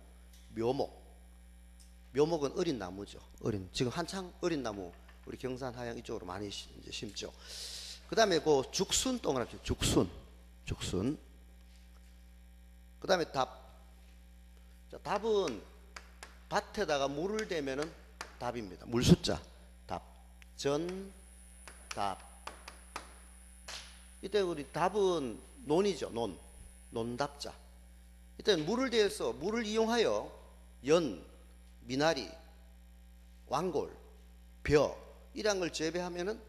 묘목은 어린 나무죠. 지금 한창 어린 나무 우리 경산 하양 이쪽으로 많이 이제 심죠. 그 다음에 그 죽순 동그랗죠. 죽순. 그 다음에 답. 자, 답은 밭에다가 물을 대면은 답입니다. 물 숫자. 답. 답. 이때 우리 답은 논이죠. 논답자. 이때 물을 대해서 물을 이용하여 미나리, 왕골, 벼 이런 걸 재배하면은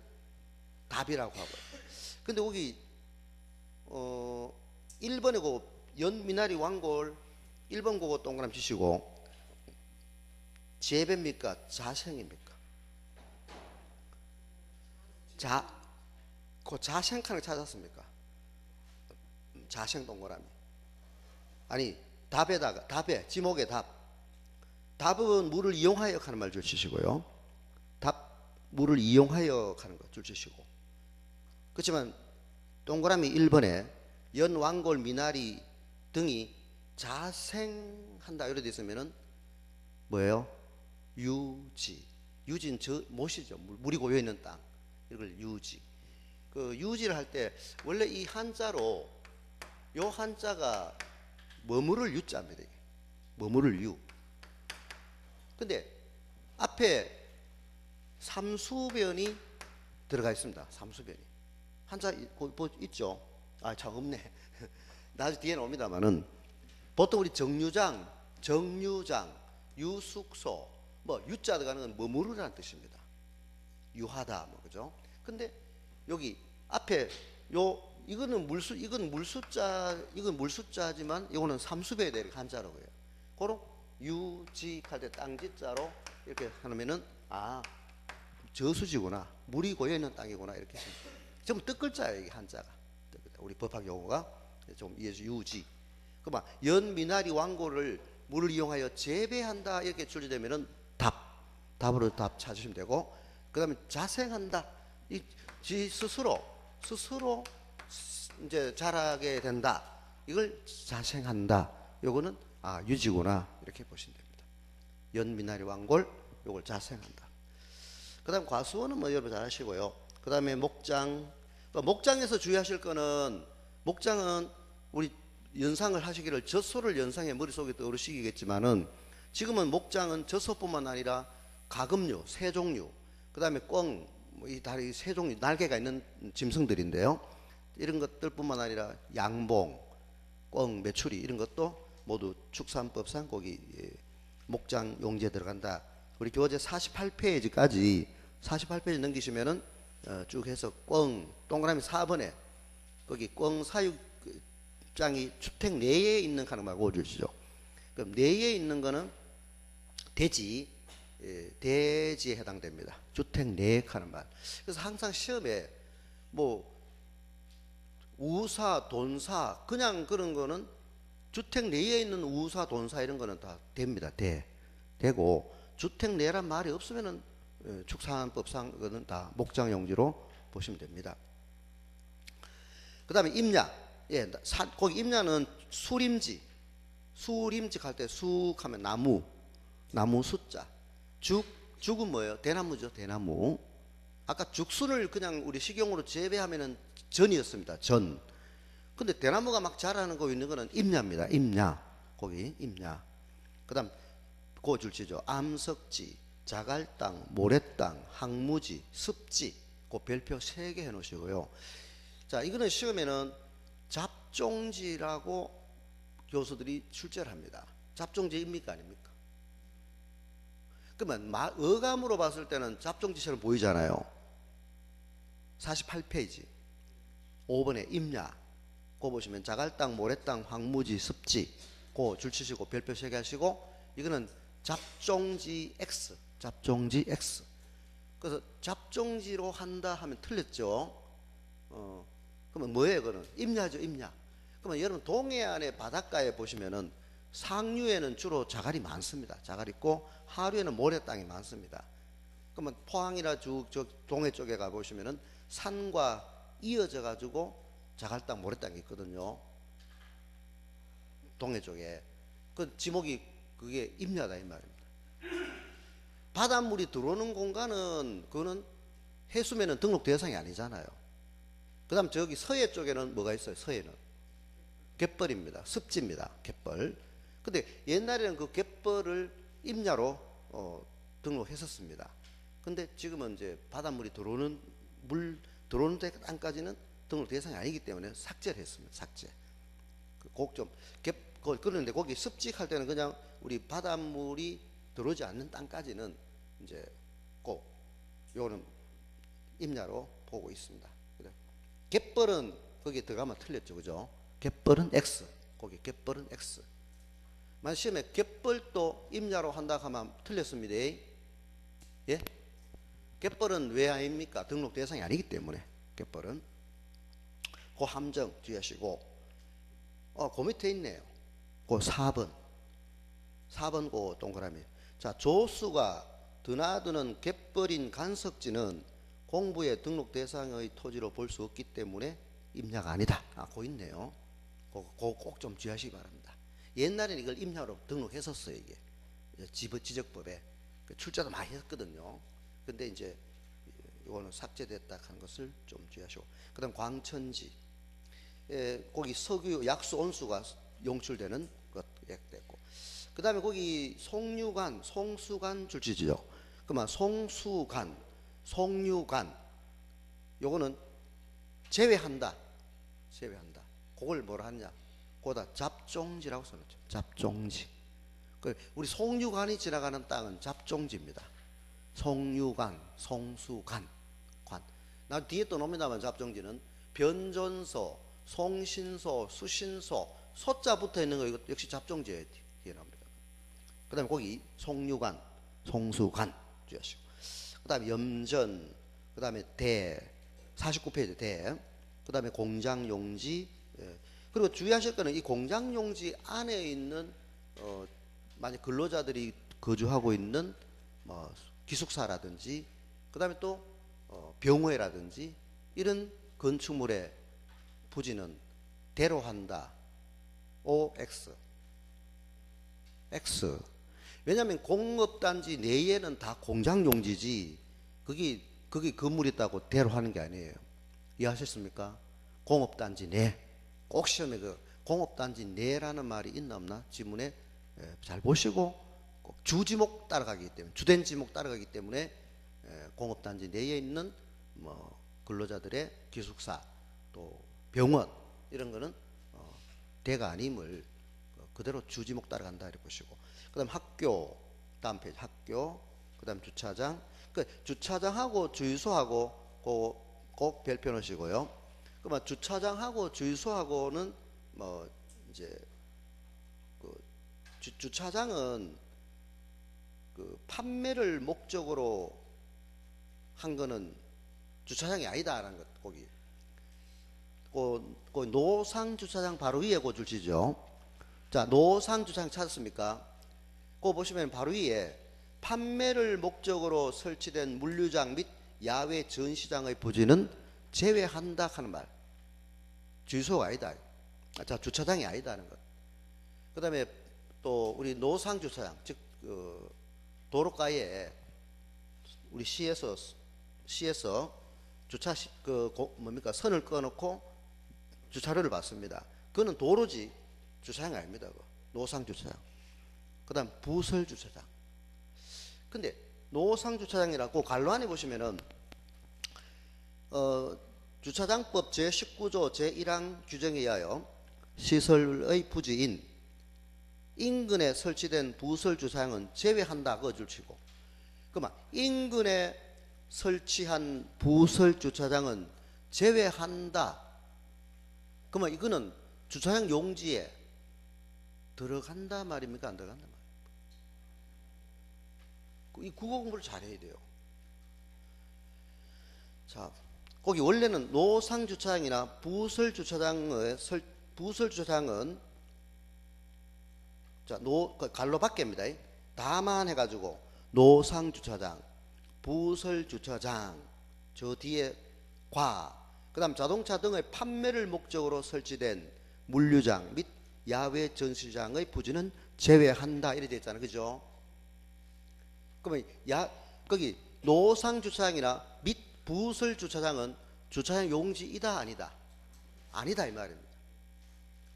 답이라고 하고요. 근데 거기 1번에 그 미나리, 왕골 1번 그거 동그라미 치시고 재배입니까? 자생입니까? 그 자생칸을 찾았습니까? 자생 동그라미. 아니, 답에, 지목의 답은 물을 이용하여 하는 말 줄치시고요. 물을 이용하여 하는 거 줄치시고. 그렇지만 동그라미 1번에 연왕골 미나리 등이 자생한다 이렇게 돼 있으면은 뭐예요? 유지는 저 못이죠. 물이 고여 있는 땅. 이걸 유지. 그 유지를 할 때 원래 이 한자로 요 한자가 머무를 유자입니다. 머무를 유. 근데 앞에 삼수변이 들어가 있습니다. 삼수변이. 한자 있죠? 아, 참 없네. 나중에 뒤에 나옵니다만은 보통 우리 정류장, 유숙소, 뭐 유자 들어가는 건 머무르라는 뜻입니다. 유하다, 뭐 그죠? 근데 여기 앞에 이건 물숫자지만 이거는 삼수배에 대해 한자로 해요. 그럼 유지할 때 땅지자로 이렇게 하면은 저수지구나, 물이 고여 있는 땅이구나 이렇게 전부 뜻글자예요. 이게 한자가 우리 법학 용어가 좀 이해해서 유지. 그만 연미나리 왕고를 물을 이용하여 재배한다 이렇게 출제되면은 답으로 답 찾으시면 되고, 그 다음에 자생한다. 지 스스로 이제 자라게 된다. 이걸 자생한다. 요거는 유지구나 이렇게 보시면 됩니다. 연미나리 왕골 요걸 자생한다. 그 다음 과수원은 뭐 여러분 잘 아시고요. 그 다음에 목장에서 주의하실 거는, 목장은 우리 연상을 하시기를 젖소를 연상해 머릿속에 떠오르시겠지만은, 지금은 목장은 젖소뿐만 아니라 가금류, 새종류, 그 다음에 이 다리 세 종류 날개가 있는 짐승들인데요. 이런 것들뿐만 아니라 양봉, 꿩, 메추리 이런 것도 모두 축산법상 거기 목장 용지에 들어간다. 우리 교재 48페이지까지 넘기시면은 쭉 해서 동그라미 4번에 거기 꿩 사육장이 주택 내에 있는 하는 말 고쳐주시죠. 그럼 내에 있는 거는 대지에 해당됩니다. 주택 내에 하는 말. 그래서 항상 시험에 뭐 우사, 돈사 그냥 그런 거는 주택 내에 있는 우사, 돈사 이런 거는 다 됩니다. 되고 주택 내란 말이 없으면은 축산법상 그거는 다 목장 용지로 보시면 됩니다. 그 다음에 임야. 거기 임야는 수림지 할 때 수하면 나무 숫자. 죽은 뭐예요? 대나무죠. 대나무. 아까 죽순을 그냥 우리 식용으로 재배하면은 전이었습니다. 전. 근데 대나무가 막 자라는 거 있는 거는 임야입니다. 임야. 거기 임야. 그다음 그 줄치죠. 암석지, 자갈땅, 모래땅, 항무지, 습지. 그 별표 3개 해 놓으시고요. 자, 이거는 시험에는 잡종지라고 교수들이 출제를 합니다. 잡종지입니까 아닙니까? 그러면 어감으로 봤을 때는 잡종지처럼 보이잖아요. 48페이지 5번에 임야. 그거 보시면 자갈땅, 모래땅, 황무지, 습지. 그거 줄치시고 별표 3개 하시고, 이거는 잡종지 X. 그래서 잡종지로 한다 하면 틀렸죠. 그러면 뭐예요? 그거는 임야죠. 임야. 그러면 여러분 동해안의 바닷가에 보시면은 상류에는 주로 자갈이 많습니다. 자갈 있고 하류에는 모래땅이 많습니다. 그러면 포항이나 저 동해 쪽에 가 보시면은 산과 이어져 가지고 자갈땅, 모래땅이 있거든요. 동해 쪽에. 그 지목이 그게 임야다 이 말입니다. 바닷물이 들어오는 공간은 그거는 해수면은 등록 대상이 아니잖아요. 그다음 저기 서해 쪽에는 뭐가 있어요? 서해는 갯벌입니다. 습지입니다. 갯벌. 근데 옛날에는 그 갯벌을 임야로 등록했었습니다. 근데 지금은 이제 바닷물이 들어오는 땅까지는 등록 대상이 아니기 때문에 삭제를 했습니다. 삭제. 그런데 거기 습직할 때는 그냥 우리 바닷물이 들어오지 않는 땅까지는 이제 꼭 요거는 임야로 보고 있습니다. 갯벌은 거기 들어가면 틀렸죠, 그죠? 갯벌은 X. 거기 갯벌은 X. 만약 시험에 갯벌도 임야로 한다 하면 틀렸습니다. 예? 갯벌은 왜 아닙니까? 등록 대상이 아니기 때문에. 갯벌은 그 함정 주의하시고, 그 밑에 있네요. 그 4번 그 동그라미. 자, 조수가 드나드는 갯벌인 간석지는 공부의 등록 대상의 토지로 볼 수 없기 때문에 임야가 아니다. 그 있네요. 그거 꼭 좀 주의하시기 바랍니다. 옛날에는 이걸 임야로 등록했었어요. 이게 지적법에 출제도 많이 했거든요. 근데 이제 이거는 삭제됐다 하는 것을 좀 주의하시고, 그다음 광천지, 거기 석유 약수 온수가 용출되는 것 됐고, 그다음에 거기 송유관, 송수관 줄지죠. 그러면 송수관, 송유관, 요거는 제외한다. 그걸 뭐라 하냐? 거기다 잡종지라고 써놨죠. 잡종지. 우리 송유관이 지나가는 땅은 잡종지입니다. 송유관, 송수관, 관. 나 뒤에 또 놈이나만 잡종지는 변전소, 송신소, 수신소, 소자 붙어 있는 거 이거 역시 잡종지에 뒤에 나옵니다. 그다음에 거기 송유관, 송수관 주의하시고, 그다음에 염전, 그다음에 대 49페이지 대, 그다음에 공장용지. 그리고 주의하실 거는 이 공장용지 안에 있는 만약 근로자들이 거주하고 있는 뭐 기숙사라든지, 그다음에 또 병호회라든지 이런 건축물의 부지는 대로한다. OX. X. 왜냐하면 공업단지 내에는 다 공장용지지 거기 건물 있다고 대로하는 게 아니에요. 이해하셨습니까? 공업단지 내. 꼭 시험에 그 공업단지 내라는 말이 있나 없나 지문에 잘 보시고, 꼭 주지목 따라가기 때문에, 주된 지목 따라가기 때문에 공업단지 내에 있는 뭐 근로자들의 기숙사 또 병원 이런 거는 대가 아님을 그대로 주지목 따라간다 이렇게 보시고, 그다음 학교, 다음 페이지 학교, 그다음 주차장. 주차장하고 주유소하고 꼭 별표 넣으시고요. 그러면 주차장하고 주유소하고는 뭐 이제 주차장은 그 판매를 목적으로 한 거는 주차장이 아니다라는 것. 거기 그 노상 주차장 바로 위에 그 줄지죠. 자, 노상 주차장 찾았습니까? 그거 보시면 바로 위에 판매를 목적으로 설치된 물류장 및 야외 전시장의 부지는 제외한다 하는 말. 주유소가 아니다. 자, 주차장이 아니다는 것. 그 다음에 또 우리 노상 주차장, 즉 도로가에 우리 시에서 주차 뭡니까 선을 꺼놓고 주차료를 받습니다. 그거는 도로지 주차장이 아닙니다. 노상 주차장. 그 다음 부설 주차장. 근데 노상 주차장이라고 갈로 안에 보시면은 주차장법 제19조 제1항 규정에 의하여 시설의 부지인 인근에 설치된 부설 주차장은 제외한다 그 줄치고, 그러면 인근에 설치한 부설 주차장은 제외한다. 그러면 이거는 주차장 용지에 들어간다 말입니까? 안 들어간다 말입니까? 이 국어 공부를 잘해야 돼요. 자, 거기 원래는 노상 주차장이나 부설 주차장은 자, 갈로 밖에입니다. 다만 해가지고 노상 주차장, 부설 주차장, 저 뒤에 그다음 자동차 등의 판매를 목적으로 설치된 물류장 및 야외 전시장의 부지는 제외한다 이렇게 되어 있잖아요. 그죠? 그러면 거기 노상 주차장이나 및 부설 주차장은 주차장 용지이다 아니다? 아니다 이 말입니다.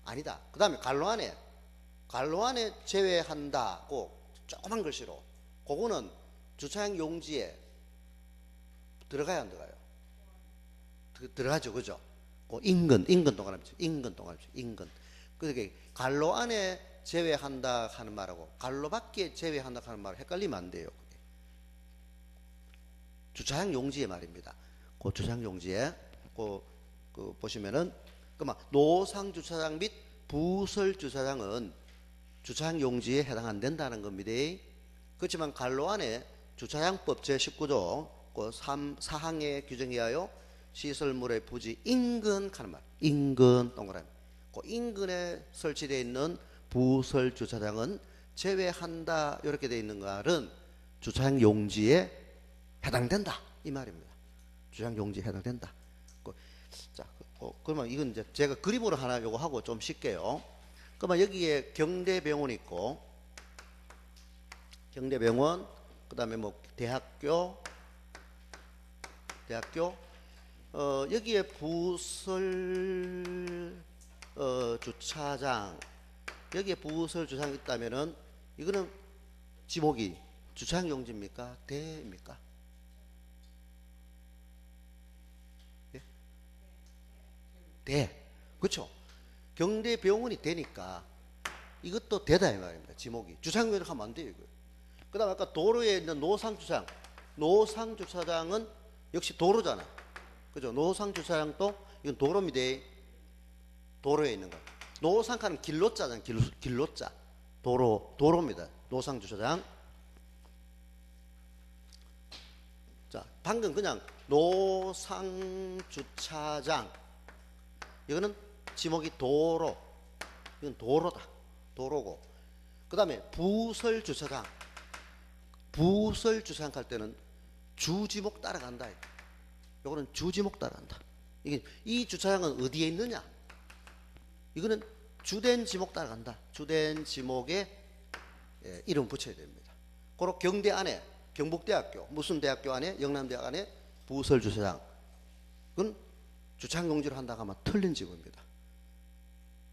아니다. 그 다음에 갈로 안에 제외한다고 조그만 글씨로, 그거는 주차장 용지에 들어가야 안 들어가요? 들어가죠. 그죠? 그 인근 동그라미죠. 인근. 그러니까 갈로 안에 제외한다 하는 말하고 갈로 밖에 제외한다 하는 말 헷갈리면 안 돼요. 주차장 용지의 말입니다. 그 주차장 용지에 그 보시면은 노상 주차장 및 부설 주차장은 주차장 용지에 해당 안 된다는 겁니다. 그렇지만 갈로 안에 주차장법 제19조 그 4항의 규정에 의하여 시설물의 부지 인근 하는 말. 인근 동그라미. 그 인근에 설치되어 있는 부설 주차장은 제외한다. 이렇게 되어 있는 말은 주차장 용지에 해당된다. 이 말입니다. 주차장 용지에 해당된다. 자, 그러면 이건 이제 제가 그림으로 하나 요거 하고 좀 쉽게요. 그러면 여기에 경대병원이 있고, 경대병원, 그 다음에 뭐 대학교, 여기에 부설 주차장, 여기에 부설 주차장 있다면은 이거는 지목이 주차장 용지입니까? 대입니까? 네? 대. 그렇죠? 경대병원이 되니까 이것도 대다 이 말입니다. 지목이. 주차장 용지로 하면 안 돼요, 이거. 그 다음에 아까 도로에 있는 노상주차장. 노상주차장은 역시 도로잖아. 그죠? 노상주차장도 이건 도로입니다. 도로에 있는 거. 노상카는 길로자잖아. 길로자. 도로입니다. 노상주차장. 자, 방금 그냥 노상주차장. 이거는 지목이 도로. 이건 도로다. 도로고. 그 다음에 부설주차장. 부설주차장 할 때는 주지목 따라간다. 이거는 주지목 따라간다. 이게 이 주차장은 어디에 있느냐? 이거는 주된 지목 따라간다. 주된 지목에 이름 붙여야 됩니다. 그리고 경대 안에 경북대학교 무슨 대학교 안에 영남대학 안에 부설주차장. 그건 주차장 용지로 한다고 하면 틀린 지목입니다.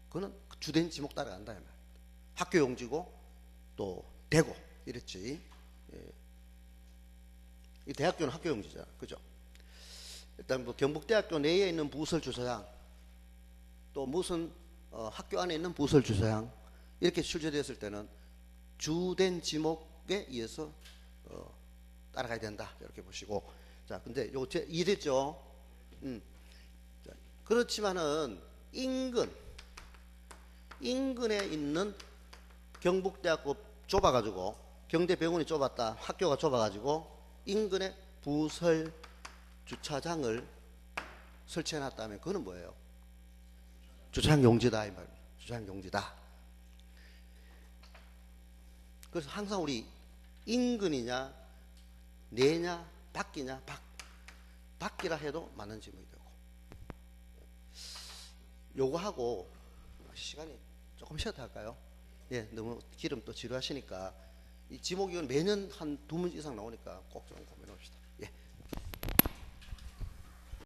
그거는 주된 지목 따라간다. 학교 용지고 또 대고 이랬지. 이 대학교는 학교 용지잖아. 그죠? 일단 뭐 경북대학교 내에 있는 부설 주차장, 또 무슨 학교 안에 있는 부설 주차장 이렇게 출제되었을 때는 주된 지목에 의해서 따라가야 된다. 이렇게 보시고. 자, 근데 요거 이해됐죠? 자, 그렇지만은 인근에 있는 경북대학교 좁아가지고 경대병원이 좁았다. 학교가 좁아가지고 인근에 부설 주차장을 설치해놨다면 그거는 뭐예요? 주차장 용지다 이 말입니다. 주차장 용지다. 그래서 항상 우리 인근이냐 내냐 밖이냐 밖이라 해도 맞는 질문이 되고, 요거 하고 시간이 조금 쉬었다 할까요? 예, 너무 기름 또 지루하시니까 이 지목이건 매년 한 2문제 이상 나오니까 꼭 좀 고민해 봅시다.